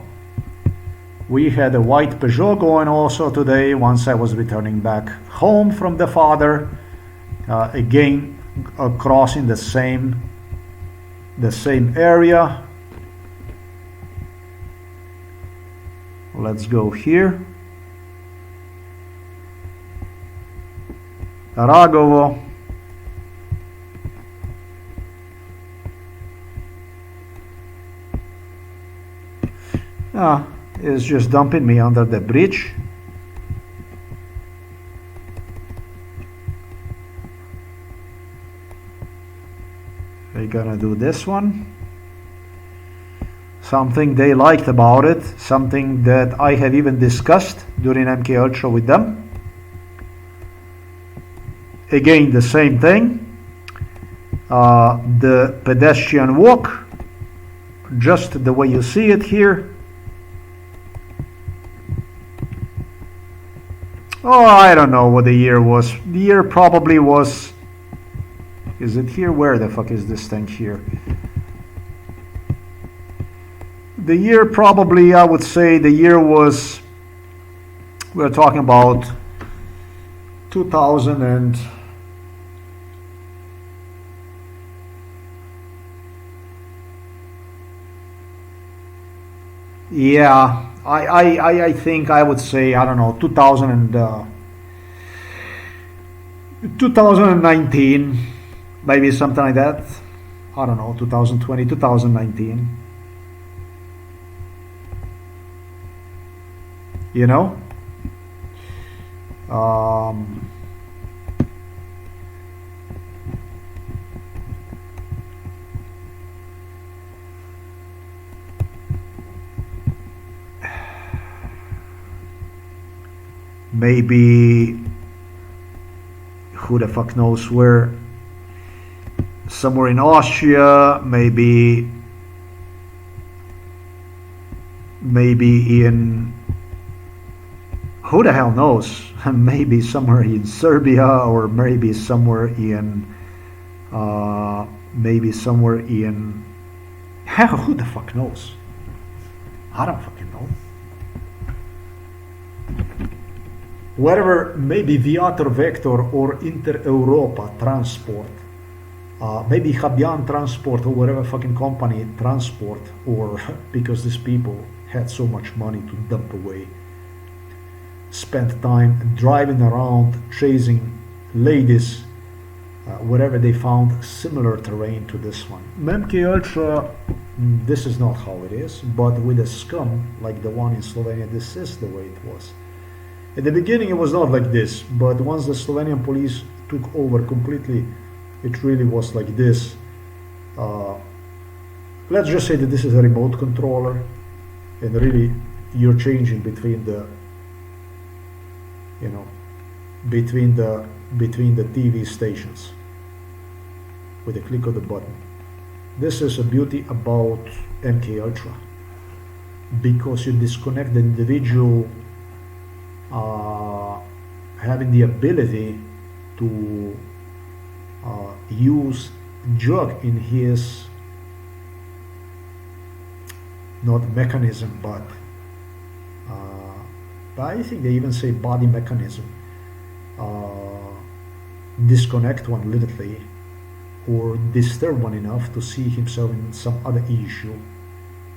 We had a white Peugeot going also today once I was returning back home from the father, again crossing the same area. Let's go here. Ragovo. Is just dumping me under the bridge. We're gonna do this one. Something they liked about it, something that I have even discussed during MK Ultra with them. Again, the same thing. The pedestrian walk, just the way you see it here. Oh, I don't know what the year was. The year probably was... Is it here? Where the fuck is this thing here? The year probably, I would say the year was... We're talking about 2000 and... Yeah, I think I would say, I don't know, 2019, maybe something like that. I don't know, 2020, 2019. you know. Um, maybe who the fuck knows where, somewhere in Austria, maybe in, who the hell knows, maybe somewhere in Serbia, or maybe somewhere in who the fuck knows, I don't fucking know. Whatever, maybe Viator Vector or Inter Europa Transport, maybe Habian Transport, or whatever fucking company transport, or because these people had so much money to dump away, spent time driving around chasing ladies wherever they found similar terrain to this one. MK Ultra, this is not how it is, but with a scum like the one in Slovenia, this is the way it was. At the beginning it was not like this, but once the Slovenian police took over completely, it really was like this. Let's just say that this is a remote controller, and really you're changing between the, you know, between the TV stations with a click of the button. This is a beauty about MK Ultra, because you disconnect the individual having the ability to use drug in his, not mechanism, but I think they even say body mechanism, disconnect one literally, or disturb one enough to see himself in some other issue,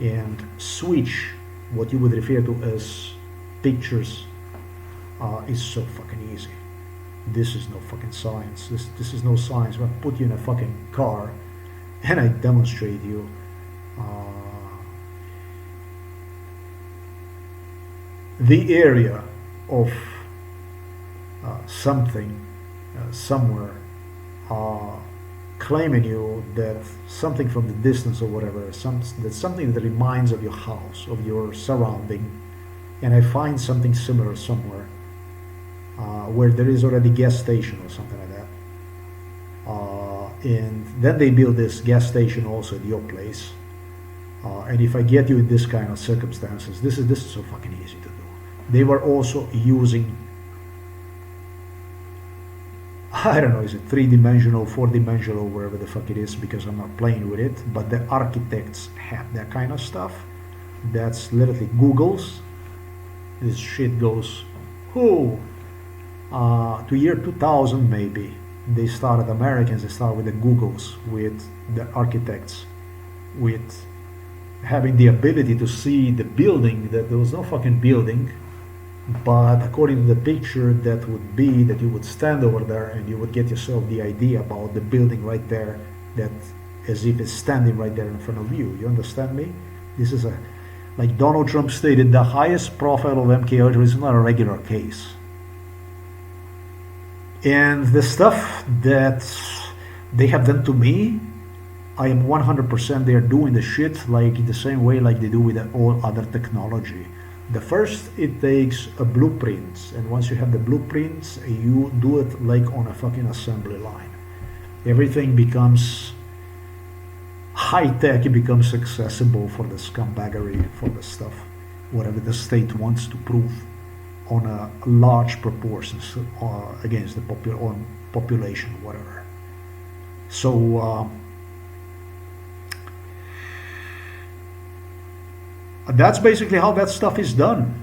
and switch what you would refer to as pictures, is so fucking easy. This is no fucking science. This is no science. I put you in a fucking car and I demonstrate you the area of something somewhere, claiming you that something from the distance or whatever, that's something that reminds of your house, of your surrounding, and I find something similar somewhere where there is already gas station or something like that, and then they build this gas station also at your place, and if I get you in this kind of circumstances, this is so fucking easy to do. They were also using, I don't know, is it 3-dimensional, 4-dimensional, wherever the fuck it is, because I'm not playing with it, but the architects have that kind of stuff. That's literally Google's. This shit goes, to year 2000 maybe. They started, Americans, they started with the Googles, with the architects, with having the ability to see the building, that there was no fucking building, but according to the picture, that would be that you would stand over there and you would get yourself the idea about the building right there, that as if it's standing right there in front of you. You understand me? This is a, like Donald Trump stated, the highest profile of MK Ultra is not a regular case. And the stuff that they have done to me, I am 100% they are doing the shit like the same way like they do with all other technology. The first, it takes a blueprint, and once you have the blueprints, you do it like on a fucking assembly line. Everything becomes high-tech, it becomes accessible for the scumbaggery, for the stuff, whatever the state wants to prove on a large proportions against the population, whatever. So that's basically how that stuff is done.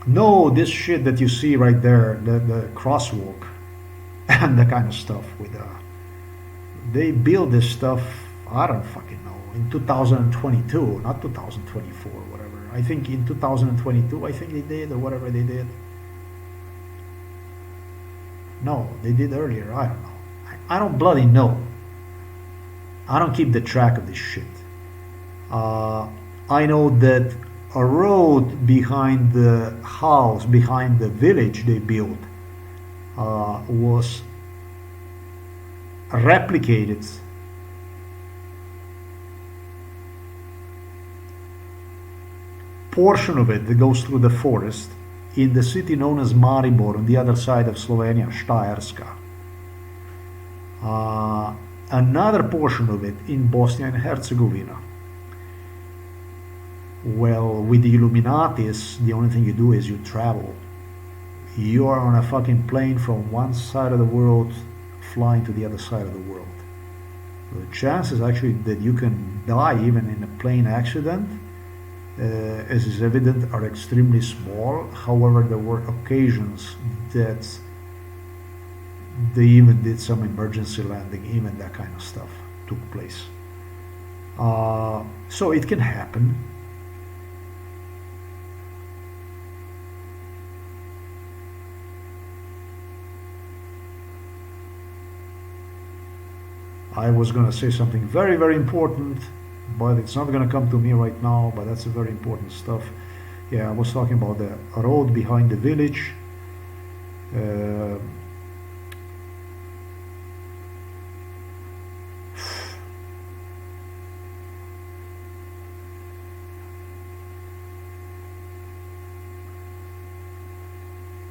No, this shit that you see right there, the crosswalk and the kind of stuff with they build this stuff, I don't fucking know, in 2022, not 2024, whatever. I think in 2022, I think they did, or whatever they did. No, they did earlier, I don't know. I don't bloody know. I don't keep the track of this shit. I know that a road behind the house, behind the village they built, was replicated portion of it that goes through the forest in the city known as Maribor on the other side of Slovenia, Štajerska. Another portion of it in Bosnia and Herzegovina. Well, with the Illuminatis, the only thing you do is you travel. You are on a fucking plane from one side of the world flying to the other side of the world. The chances actually that you can die even in a plane accident, as is evident, are extremely small. However, there were occasions that they even did some emergency landing, even that kind of stuff took place. So it can happen. I was going to say something very, very important, but it's not going to come to me right now, but that's a very important stuff. Yeah, I was talking about the road behind the village.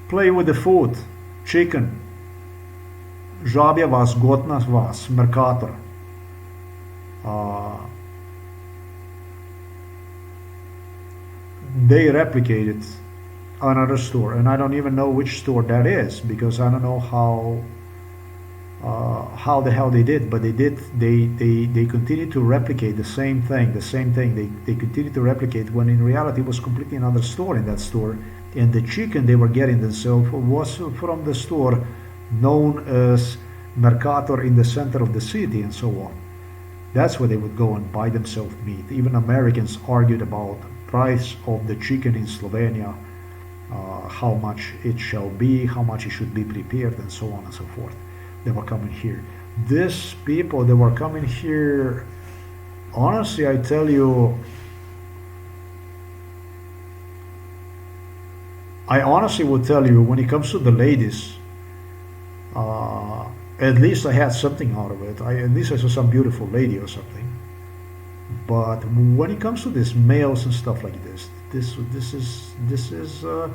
Play with the food, chicken. Žabja vas, gotna vas, Mercator. They replicated another store, and I don't even know which store that is, because I don't know how the hell they did, but they did. They continued to replicate the same thing. They continued to replicate when in reality it was completely another store in that store, and the chicken they were getting themselves was from the store known as Mercator in the center of the city and so on. That's where they would go and buy themselves meat. Even Americans argued about price of the chicken in Slovenia, how much it shall be, how much it should be prepared, and so on and so forth. They were coming here. These people, they were coming here, honestly, I tell you, I honestly would tell you, when it comes to the ladies, at least I had something out of it. At least I saw some beautiful lady or something. But when it comes to these males and stuff like this is what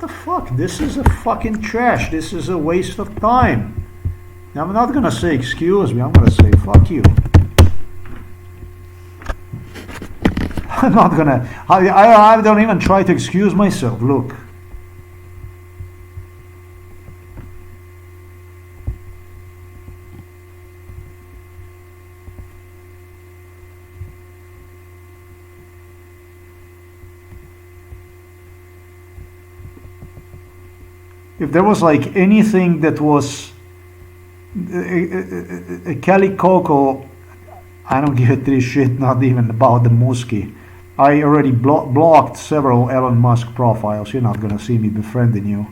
the fuck? This is a fucking trash. This is a waste of time. Now, I'm not gonna say excuse me. I'm gonna say fuck you. I'm not gonna. I don't even try to excuse myself. Look. If there was like anything that was a Kelly Coco, I don't give a three shit, not even about the Muskie. I already blocked several Elon Musk profiles. You're not gonna see me befriending you.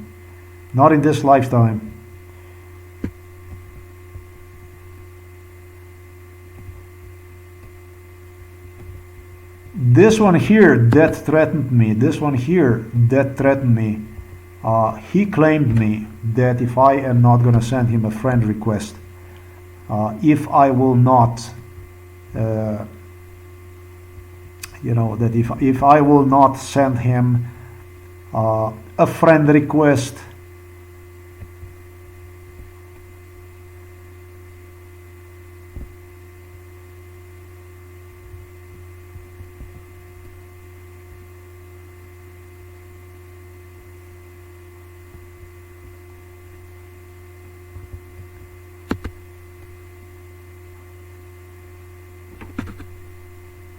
Not in this lifetime. This one here, that threatened me. This one here, that threatened me. He claimed me that if I am not going to send him a friend request, if I will not, that if I will not send him a friend request,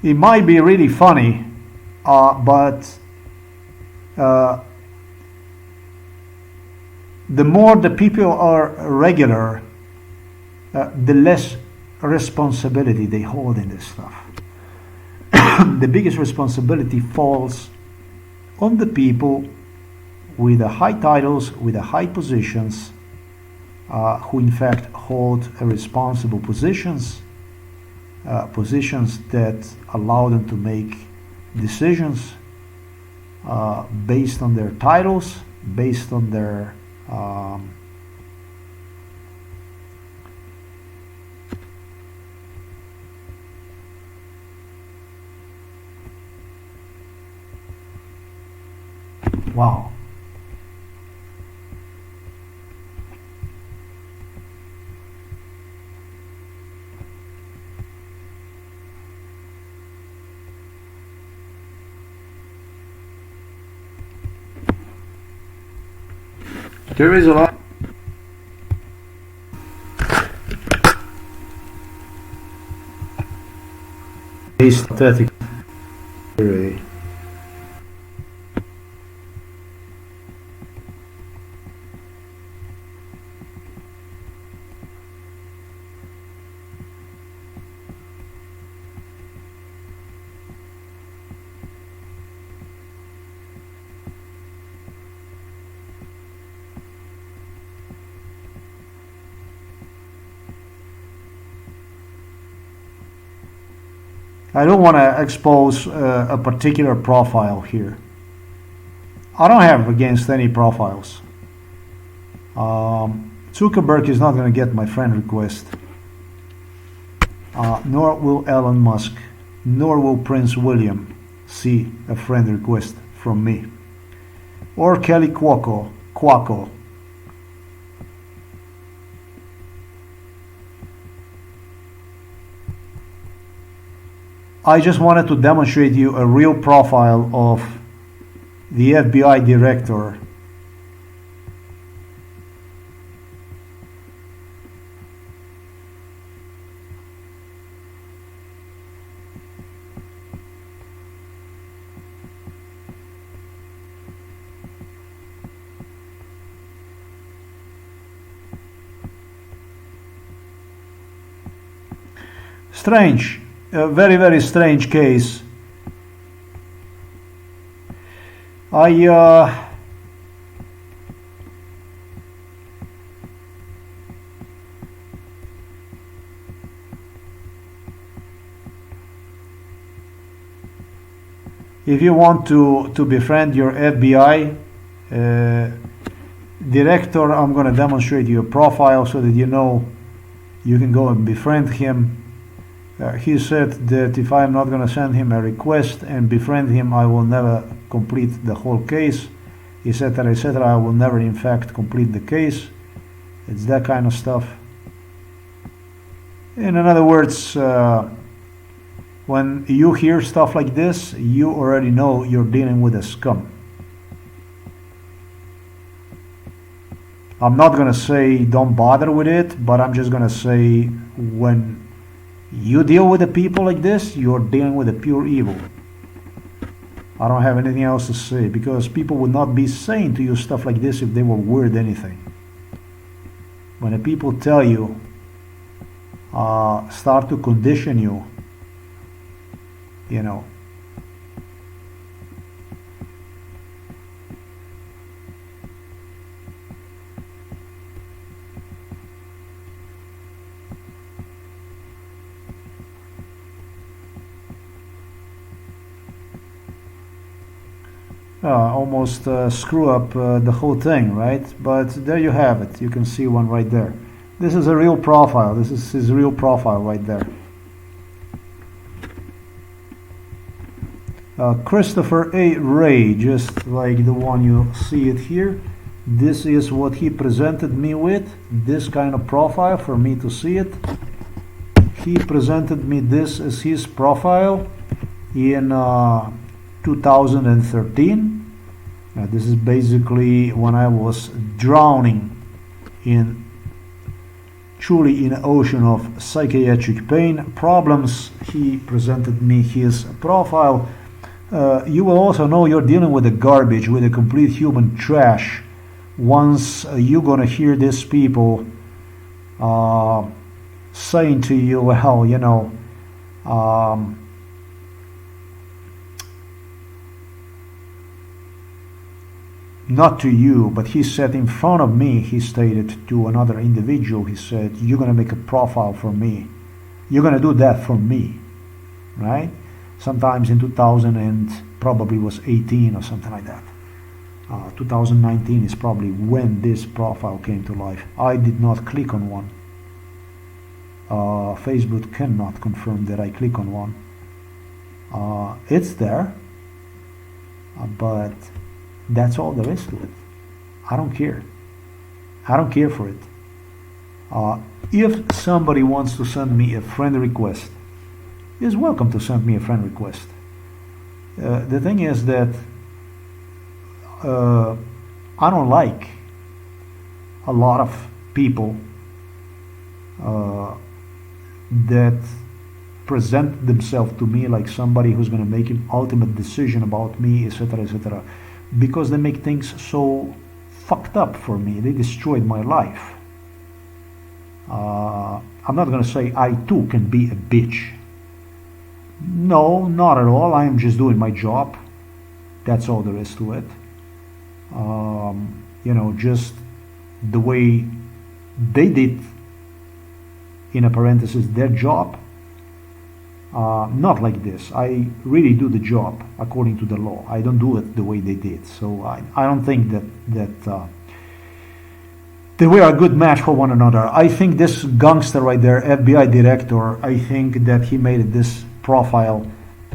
it might be really funny, but the more the people are regular, the less responsibility they hold in this stuff. The biggest responsibility falls on the people with the high titles, with the high positions, who in fact hold responsible positions. Positions that allow them to make decisions based on their titles, based on their wow. There is a lot. Aesthetic. I don't want to expose a particular profile here. I don't have against any profiles. Zuckerberg is not going to get my friend request, nor will Elon Musk, nor will Prince William see a friend request from me, or Kelly Cuoco. I just wanted to demonstrate you a real profile of the FBI director. Strange. A very, very strange case. If you want to befriend your FBI director, I'm going to demonstrate you a profile so that you know you can go and befriend him. He said that if I'm not going to send him a request and befriend him, I will never complete the whole case, etc., etc. I will never, in fact, complete the case. It's that kind of stuff. In other words, when you hear stuff like this, you already know you're dealing with a scum. I'm not going to say don't bother with it, but I'm just going to say when you deal with the people like this, you're dealing with a pure evil. I don't have anything else to say, because people would not be saying to you stuff like this if they were worth anything. When the people tell you, start to condition you, you know, almost screw up the whole thing, right? But there you have it. You can see one right there. This is a real profile. This is his real profile right there. Christopher A. Ray, just like the one you see it here. This is what he presented me with, this kind of profile for me to see it. He presented me this as his profile in 2013. This is basically when I was drowning truly in an ocean of psychiatric pain problems. He presented me his profile. You will also know you're dealing with the garbage, with a complete human trash, once you're gonna hear these people saying to you, well, you know, not to you, but he said in front of me, he stated to another individual, he said, you're going to make a profile for me. You're going to do that for me, right? sometimes in 2000 and probably was 18 or something like that. 2019 is probably when this profile came to life. I did not click on one. Facebook cannot confirm that I click on one. It's there, but that's all there is to it. I don't care. I don't care for it. If somebody wants to send me a friend request, is welcome to send me a friend request. The thing is that I don't like a lot of people that present themselves to me like somebody who's going to make an ultimate decision about me, etc., because they make things so fucked up for me. They destroyed my life. I'm not going to say I too can be a bitch. No, not at all. I am just doing my job. That's all there is to it. Just the way they did, in a parenthesis, their job. Not like this. I really do the job according to the law. I don't do it the way they did. So I don't think that they were a good match for one another. I think this gangster right there, FBI director, I think that he made this profile,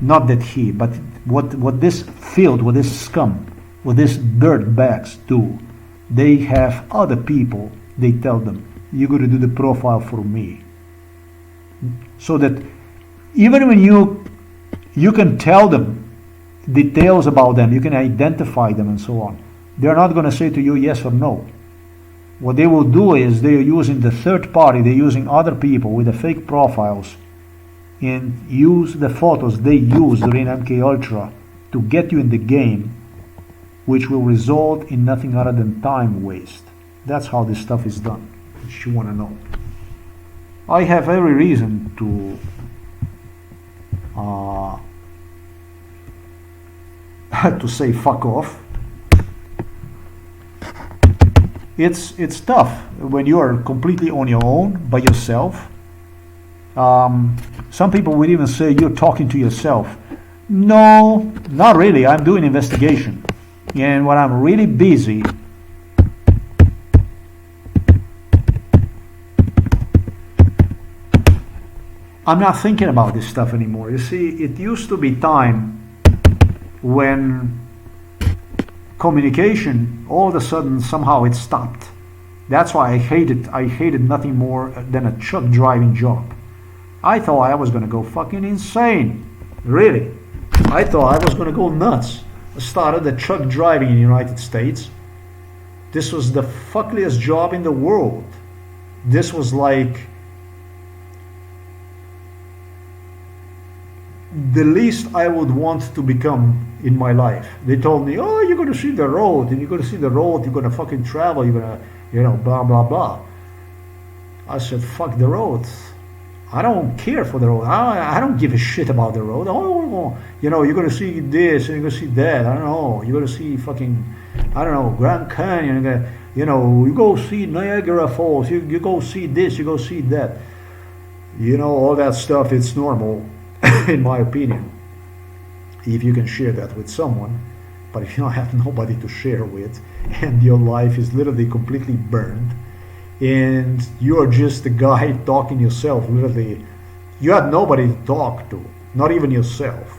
not that he, but what this field, what this scum, what these dirtbags do, they have other people, they tell them, you're going to do the profile for me. So that even when you can tell them details about them, you can identify them and so on, they're not going to say to you yes or no. What they will do is they are using the third party, they're using other people with the fake profiles and use the photos they use during MKUltra to get you in the game, which will result in nothing other than time waste. That's how this stuff is done, if you want to know. I have every reason to to say fuck off. It's tough when you are completely on your own, by yourself. Some people would even say you're talking to yourself. No, not really. I'm doing investigation. And when I'm really busy, I'm not thinking about this stuff anymore. You see, it used to be time when communication, all of a sudden, somehow it stopped. That's why I hated nothing more than a truck driving job. I thought I was going to go fucking insane. Really. I thought I was going to go nuts. I started the truck driving in the United States. This was the fuckliest job in the world. This was like the least I would want to become in my life. They told me, oh, you're going to see the road, and you're going to see the road, you're going to fucking travel, you're going to, blah, blah, blah. I said, fuck the road. I don't care for the road. I don't give a shit about the road. Oh, you're going to see this, and you're going to see that. I don't know. You're going to see fucking, I don't know, Grand Canyon. You go see Niagara Falls. You go see this, you go see that. All that stuff, it's normal. In my opinion, if you can share that with someone, but if you don't have nobody to share with, and your life is literally completely burned, and you're just a guy talking yourself, literally, you have nobody to talk to, not even yourself.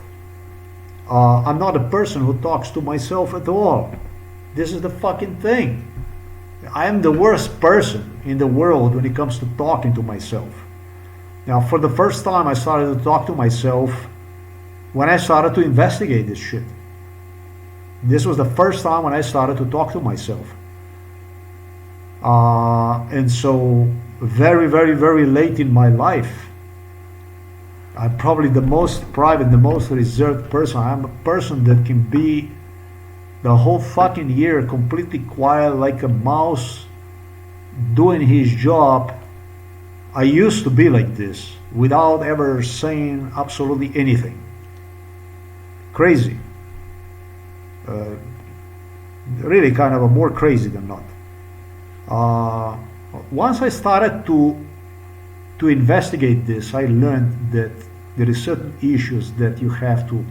I'm not a person who talks to myself at all. This is the fucking thing. I am the worst person in the world when it comes to talking to myself. Now, for the first time, I started to talk to myself when I started to investigate this shit. This was the first time when I started to talk to myself. And so, very, very, very late in my life, I'm probably the most private, the most reserved person. I'm a person that can be the whole fucking year completely quiet like a mouse doing his job. I used to be like this without ever saying absolutely anything. Crazy. Really kind of more crazy than not. Once I started to investigate this, I learned that There is certain issues that you have to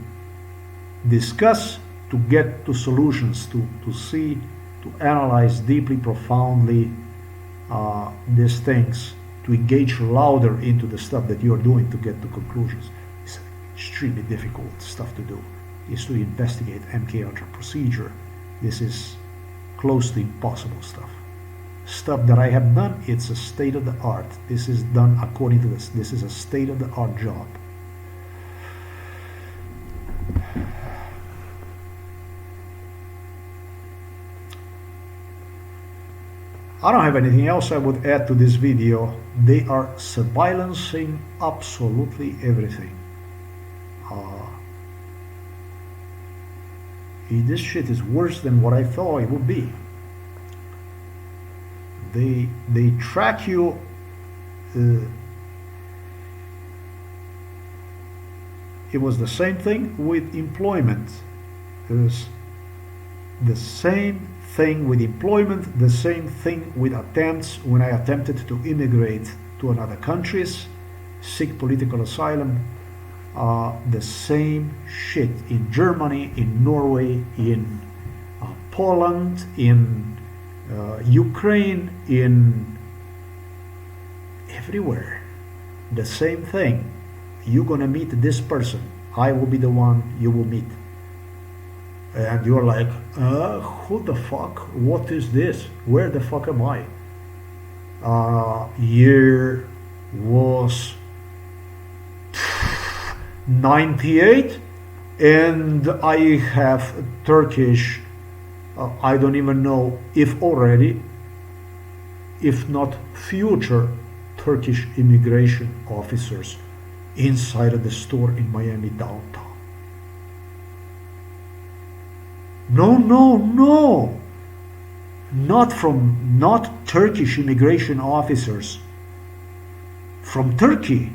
discuss to get to solutions, to see, to analyze deeply, profoundly these things, to engage louder into the stuff that you're doing to get to conclusions. It's extremely difficult stuff to do. Is to investigate MK Ultra procedure. This is close to impossible stuff. Stuff that I have done, it's a state of the art. This is done according to this. This is a state of the art job. I don't have anything else I would add to this video. They are surveillancing absolutely everything. This shit is worse than what I thought it would be. They track you. It was the same thing with employment. It was the same thing with employment, the same thing with attempts when I attempted to immigrate to another countries, seek political asylum. The same shit in Germany, in Norway, in Poland, in Ukraine, in everywhere. The same thing. You're gonna meet this person. I will be the one you will meet. And you're like, who the fuck? What is this? Where the fuck am I? Year was 98, and I have Turkish, I don't even know if already, if not future Turkish immigration officers inside of the store in Miami downtown. No. Not Turkish immigration officers from Turkey,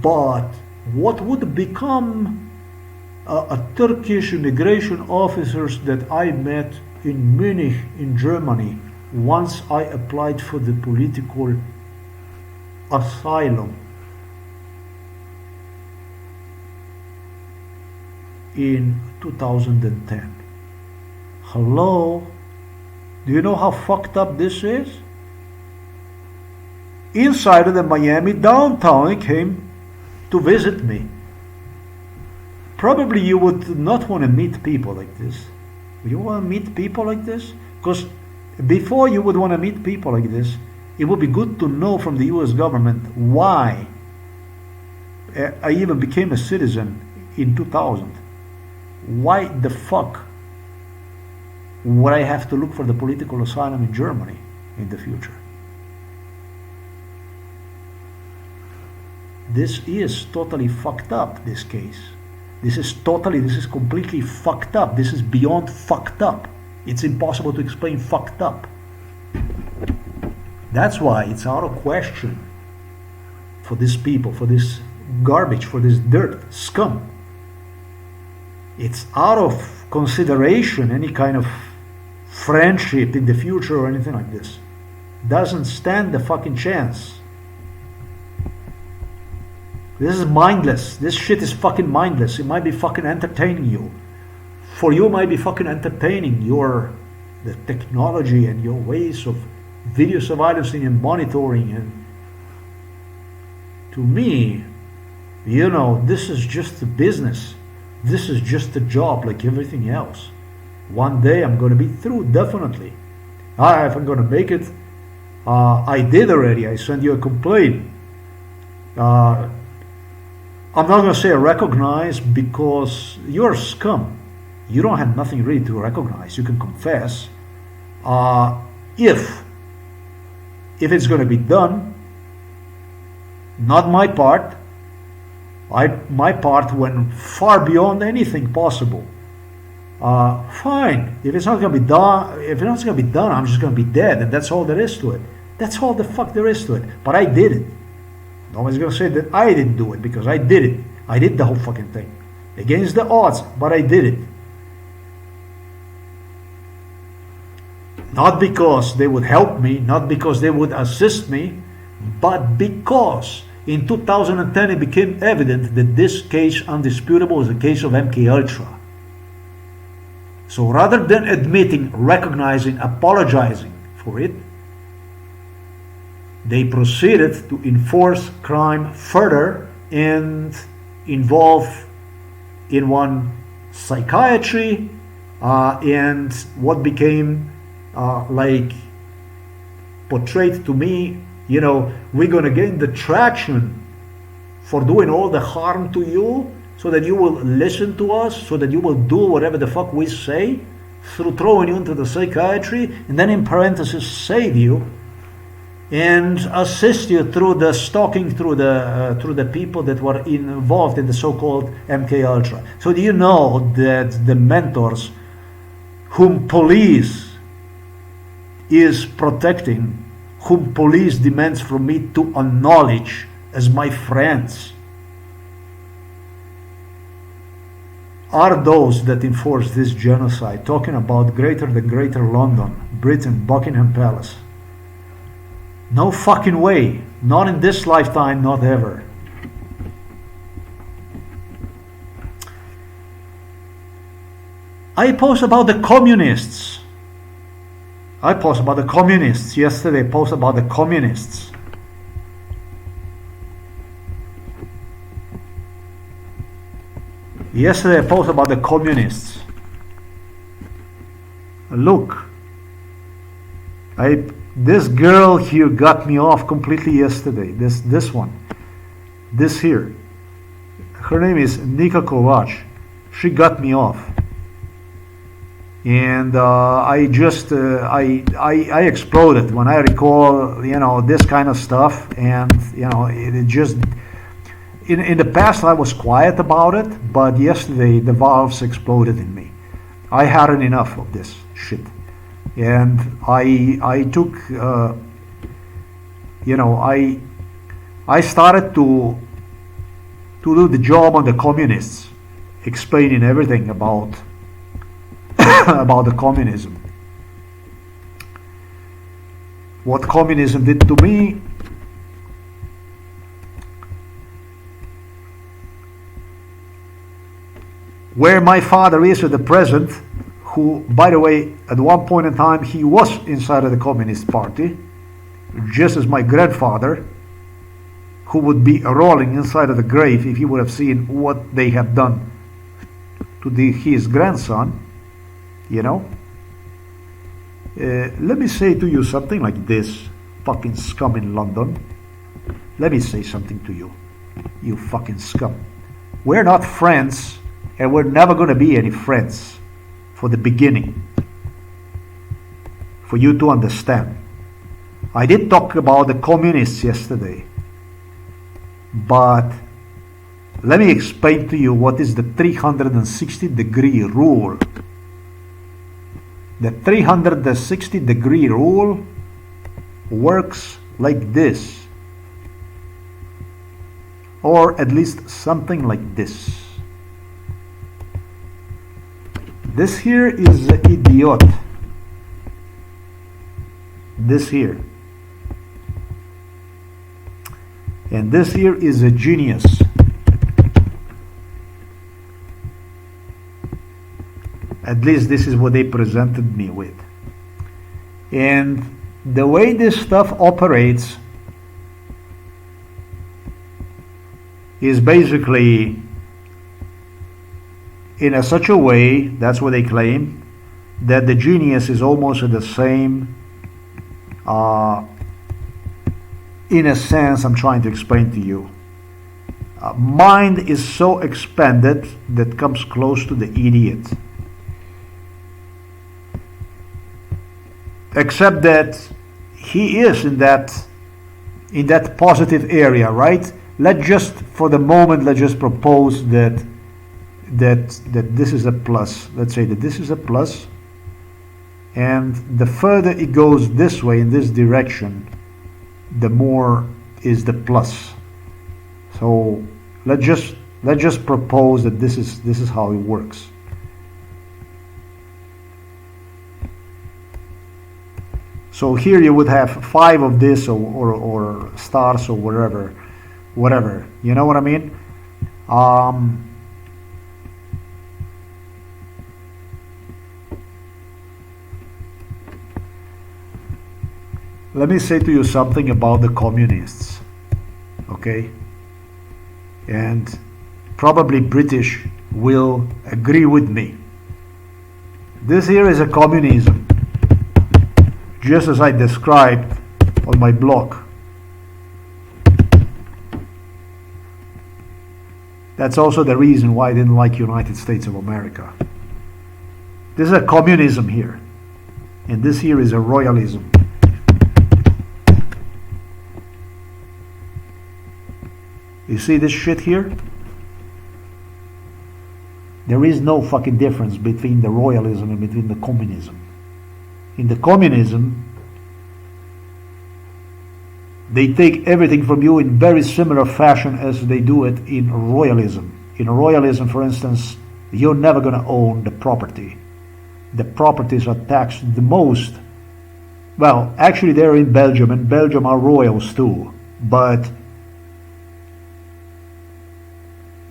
but what would become a Turkish immigration officers that I met in Munich in Germany once I applied for the political asylum in 2010. Hello? Do you know how fucked up this is? Inside of the Miami downtown, he came to visit me. Probably you would not want to meet people like this. You want to meet people like this? Because before you would want to meet people like this, it would be good to know from the US government why I even became a citizen in 2000. Why the fuck would I have to look for the political asylum in Germany in the future? This is totally fucked up, this case. This is completely fucked up. This is beyond fucked up. It's impossible to explain fucked up. That's why it's out of question for these people, for this garbage, for this dirt, scum. It's out of consideration any kind of friendship in the future or anything like this. Doesn't stand the fucking chance. This is mindless. This shit is fucking mindless. It might be fucking entertaining you. For you, it might be fucking entertaining the technology and your ways of video surveillance and monitoring. And to me, this is just a business. This is just a job like everything else. One day I'm going to be through, definitely. If I'm going to make it, I did already. I sent you a complaint. I'm not going to say recognize because you're scum. You don't have nothing really to recognize. You can confess. If it's going to be done, not my part. My part went far beyond anything possible. Fine. If it's not going to be done, I'm just going to be dead, and that's all there is to it. That's all the fuck there is to it. But I did it. Nobody's going to say that I didn't do it because I did it. I did the whole fucking thing. Against the odds, but I did it. Not because they would help me, not because they would assist me, but because In 2010, it became evident that this case, undisputable, is a case of MK Ultra. So rather than admitting, recognizing, apologizing for it, they proceeded to enforce crime further and involve in one psychiatry and what became like portrayed to me, you know, we're gonna gain the traction for doing all the harm to you so that you will listen to us, so that you will do whatever the fuck we say, through throwing you into the psychiatry, and then in parentheses save you and assist you through the stalking through the people that were involved in the so-called MK Ultra. So do you know that the mentors whom police is protecting, whom police demands from me to acknowledge as my friends, are those that enforce this genocide, talking about greater than Greater London, Britain, Buckingham Palace. No fucking way. Not in this lifetime, not ever. I post about the communists. I post about the communists. Yesterday I post about the communists. Yesterday I posted about the communists. Look, this girl here got me off completely yesterday. This one, this here. Her name is Nika Kovac. She got me off, and I just I exploded when I recall, you know, this kind of stuff, and you know it just. In the past I was quiet about it, but yesterday the valves exploded in me. I hadn't enough of this shit, and I took you know I started to do the job on the communists, explaining everything about about the communism, what communism did to me. Where my father is at the present, who, by the way, at one point in time, he was inside of the Communist Party, just as my grandfather, who would be rolling inside of the grave if he would have seen what they have done to his grandson, you know. Let me say to you something like this, fucking scum in London. Let me say something to you, you fucking scum. We're not friends. And we're never going to be any friends for the beginning, for you to understand. I did talk about the communists yesterday, but let me explain to you what is the 360-degree rule. The 360-degree rule works like this, or at least something like this. This here is an idiot. This here. And this here is a genius. At least this is what they presented me with. And the way this stuff operates is basically in such a way, that's what they claim, that the genius is almost the same, in a sense, I'm trying to explain to you. Mind is so expanded that comes close to the idiot. Except that he is in that positive area, right? Let's just, for the moment, let's just propose that this is a plus. Let's say that this is a plus, and the further it goes this way in this direction, the more is the plus. So let's just propose that this is how it works. So here you would have 5 of this or stars or whatever, whatever. You know what I mean? Let me say to you something about the communists, okay? And probably British will agree with me. This here is a communism, just as I described on my blog. That's also the reason why I didn't like United States of America. This is a communism here, and this here is a royalism. You see this shit here? There is no fucking difference between the royalism and between the communism. In the communism, they take everything from you in very similar fashion as they do it in royalism. In royalism, for instance, you're never going to own the property. The properties are taxed the most. Well, actually they're in Belgium, and Belgium are royals too. But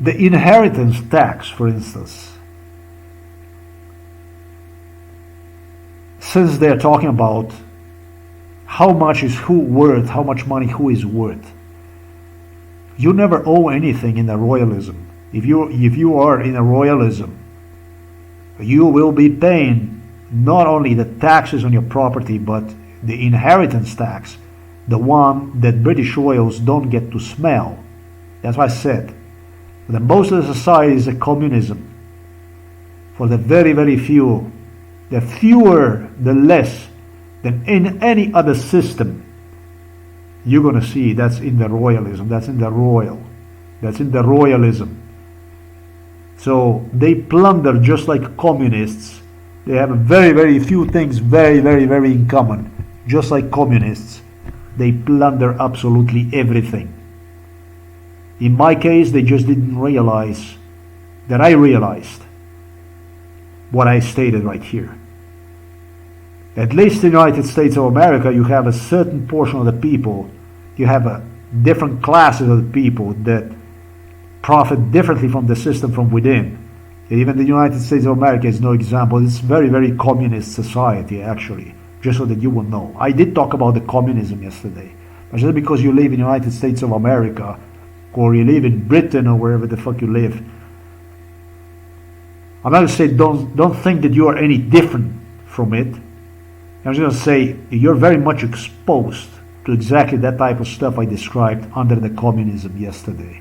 the inheritance tax, for instance, since they're talking about how much is who worth, how much money who is worth, you never owe anything in a royalism. If you are in a royalism, you will be paying not only the taxes on your property, but the inheritance tax, the one that British royals don't get to smell. That's why I said that most of the society is a communism. For the very, very few, the fewer, the less than in any other system, you're going to see that's in the royalism, that's in the royalism. So they plunder just like communists. They have very, very few things very, very, very in common. Just like communists, they plunder absolutely everything. In my case, they just didn't realize that I realized what I stated right here. At least in the United States of America, you have a certain portion of the people, you have a different classes of the people that profit differently from the system from within. And even the United States of America is no example. It's very, very communist society, actually, just so that you will know. I did talk about the communism yesterday. But just because you live in the United States of America, or you live in Britain, or wherever the fuck you live, I'm not going to say don't think that you are any different from it. I'm just going to say you're very much exposed to exactly that type of stuff I described under the communism yesterday.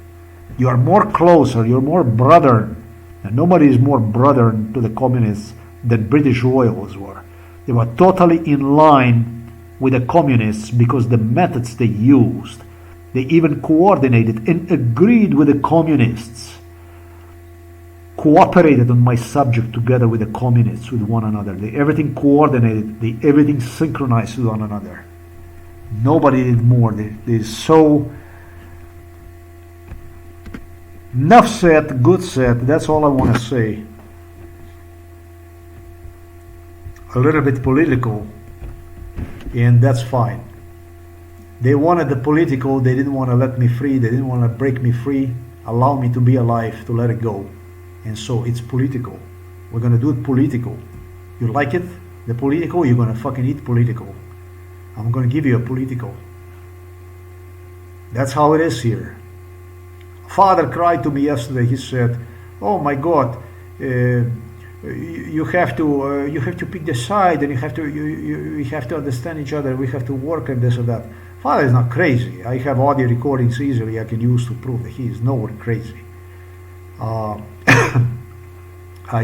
You are more closer, you're more brother, and nobody is more brother to the communists than British royals were. They were totally in line with the communists because the methods they used, they even coordinated and agreed with the communists, cooperated on my subject together with the communists, with one another. They everything coordinated, they everything synchronized with one another. Nobody did more. They're so... Enough said, good said, that's all I want to say. A little bit political, and that's fine. They wanted the political, they didn't want to let me free, they didn't want to break me free, allow me to be alive, to let it go. And so it's political. We're going to do it political. You like it? The political? You're going to fucking eat political. I'm going to give you a political. That's how it is here. Father cried to me yesterday. He said, "Oh my God, you have to pick the side, and you have to understand each other. We have to work and this or that." Father is not crazy. I have audio recordings easily I can use to prove that he is nowhere crazy. I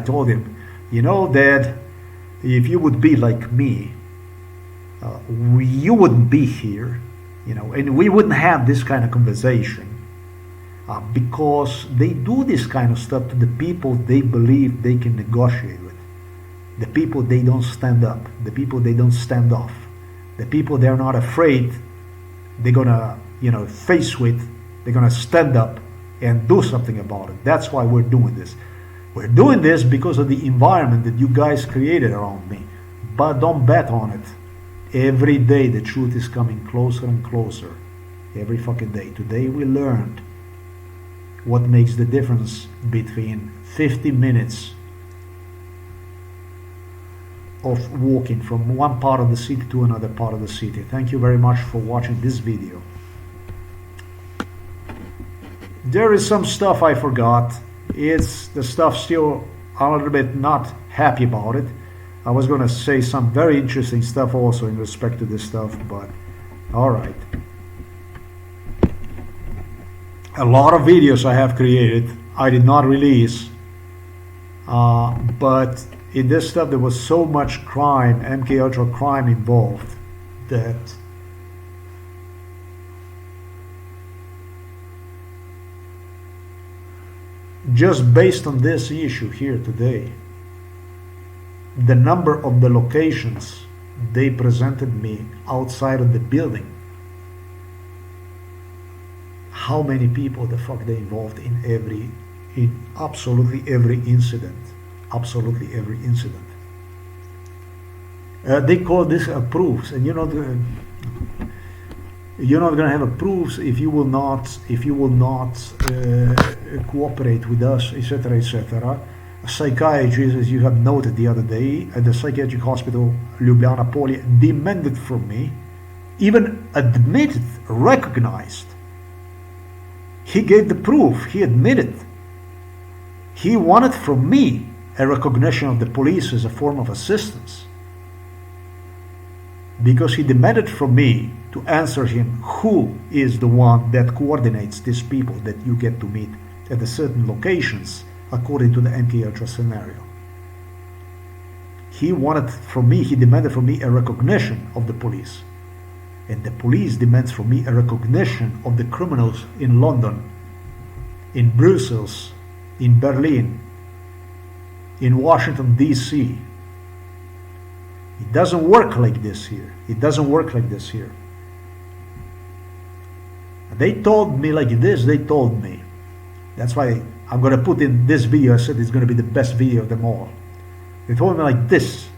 told him, you know, Dad, if you would be like me, you wouldn't be here, you know, and we wouldn't have this kind of conversation. Because they do this kind of stuff to the people they believe they can negotiate with. The people they don't stand up. The people they don't stand off. The people they're not afraid they're gonna, face with. They're gonna stand up and do something about it. That's why we're doing this. We're doing this because of the environment that you guys created around me. But don't bet on it. Every day the truth is coming closer and closer. every fucking day. Today we learned what makes the difference between 50 minutes of walking from one part of the city to another part of the city. Thank you very much for watching this video. There is some stuff I forgot. It's the stuff still I'm a little bit not happy about it. I was going to say some very interesting stuff also in respect to this stuff, but alright. A lot of videos I have created I did not release, but in this stuff there was so much crime, MKUltra crime involved, that just based on this issue here today, the number of the locations they presented me outside of the building, how many people the fuck they involved in absolutely every incident. Absolutely every incident. They call this proofs, and you're not gonna have proofs if you will not cooperate with us, etc., etc. Psychiatrists, as you have noted the other day, at the psychiatric hospital Ljubljana Polje demanded from me, even admitted, recognized. He gave the proof. He admitted. He wanted from me a recognition of the police as a form of assistance, because he demanded from me to answer him who is the one that coordinates these people that you get to meet at the certain locations according to the MKUltra scenario. He demanded from me a recognition of the police, and the police demands from me a recognition of the criminals in London, in Brussels, in Berlin, in Washington DC. It doesn't work like this here. It doesn't work like this here. They told me like this, they told me. That's why I'm going to put in this video. I said it's going to be the best video of them all. They told me like this: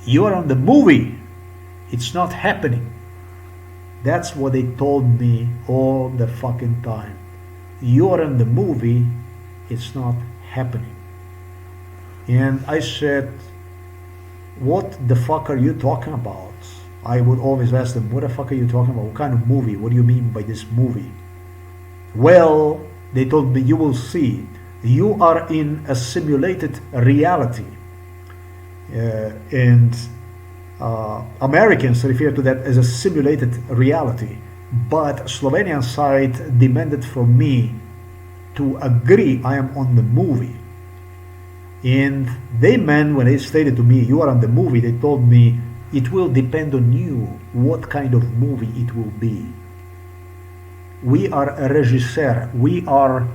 you are on the movie, it's not happening. That's what they told me all the fucking time. You are in the movie, it's not happening. And I said, what the fuck are you talking about? I would always ask them, what the fuck are you talking about? What kind of movie? What do you mean by this movie? Well, they told me, you will see. You are in a simulated reality. And Americans refer to that as a simulated reality. But Slovenian side demanded from me to agree I am on the movie. And they meant, when they stated to me, you are on the movie, they told me, it will depend on you what kind of movie it will be. We are a regisseur, we are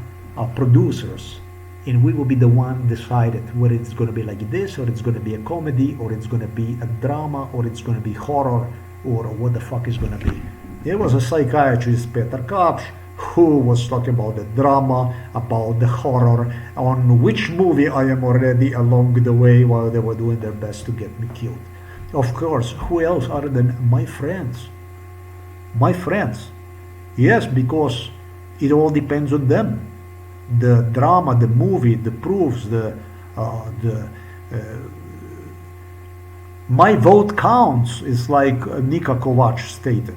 producers, and we will be the one decided whether it's going to be like this, or it's going to be a comedy, or it's going to be a drama, or it's going to be horror, or what the fuck is going to be. There was a psychiatrist, Peter Kapsch, who was talking about the drama, about the horror, on which movie I am already along the way while they were doing their best to get me killed. Of course, who else other than my friends? My friends. Yes, because it all depends on them. The drama, the movie, the proofs, my vote counts, is like Nika Kovac stated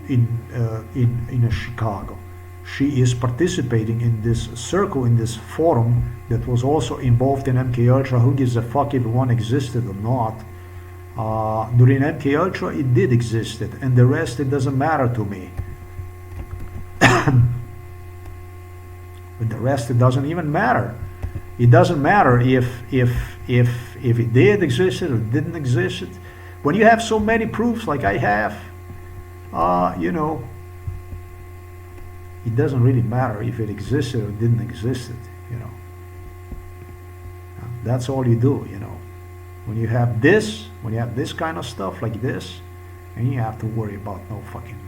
in Chicago. She is participating in this circle, in this forum that was also involved in MKUltra. Who gives a fuck if one existed or not? During MKUltra it did exist, and the rest, it doesn't matter to me. With the rest, it doesn't even matter. It doesn't matter if it did exist or didn't exist. When you have so many proofs like I have, it doesn't really matter if it existed or didn't exist, That's all you do, When you have this kind of stuff like this, and you have to worry about no fucking,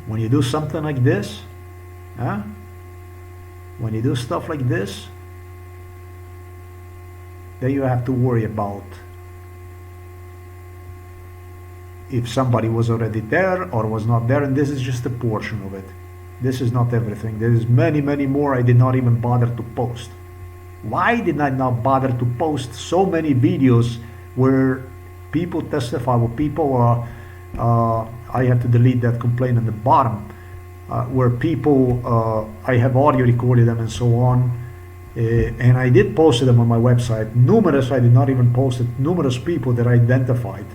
when you do something like this, when you do stuff like this, then you have to worry about if somebody was already there or was not there, and this is just a portion of it. This is not everything. There is many, many more I did not even bother to post. Why did I not bother to post so many videos where people testify, where people I have to delete that complaint at the bottom, where people, I have audio recorded them and so on, and I did post them on my website. Numerous, I did not even post it. Numerous people that I identified,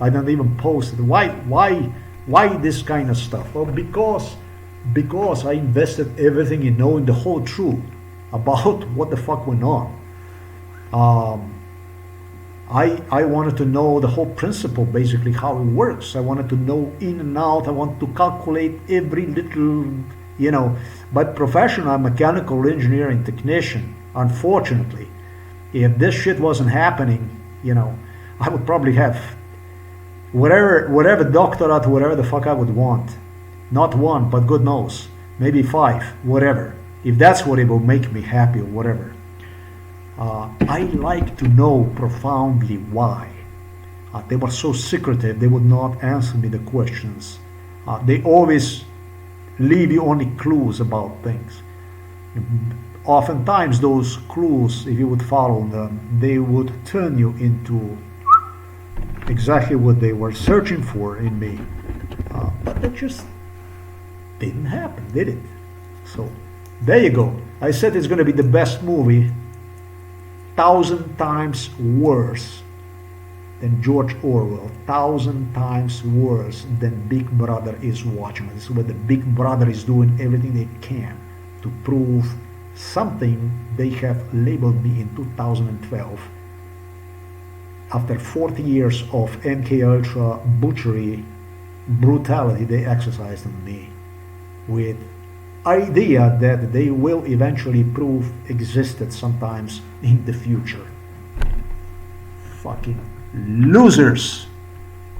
I don't even post it. Why this kind of stuff? Well, because I invested everything in knowing the whole truth about what the fuck went on. I wanted to know the whole principle, basically how it works. I wanted to know in and out. I want to calculate every little, by profession I'm a mechanical engineering technician. Unfortunately, if this shit wasn't happening, I would probably have whatever doctorate, whatever the fuck I would want. Not one, but God knows, maybe 5, whatever. If that's what it will make me happy or whatever. I like to know profoundly why. They were so secretive, they would not answer me the questions. They always leave you only clues about things. Oftentimes those clues, if you would follow them, they would turn you into exactly what they were searching for in me. But that just didn't happen, did it? So there you go. I said it's going to be the best movie, 1,000 times worse than George Orwell, 1,000 times worse than Big Brother is watching. This is what the Big Brother is doing everything they can to prove something they have labeled me in 2012. After 40 years of MK Ultra butchery, brutality they exercised on me, with idea that they will eventually prove existed sometimes in the future. Fucking losers.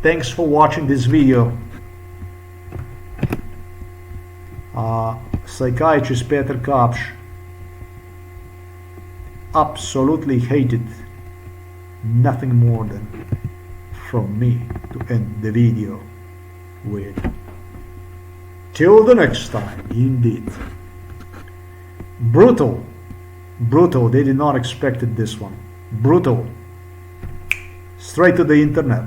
Thanks for watching this video. Psychiatrist Peter Kapsch absolutely hated nothing more than from me to end the video with till the next time, indeed. Brutal. They did not expect this one. Brutal. Straight to the internet.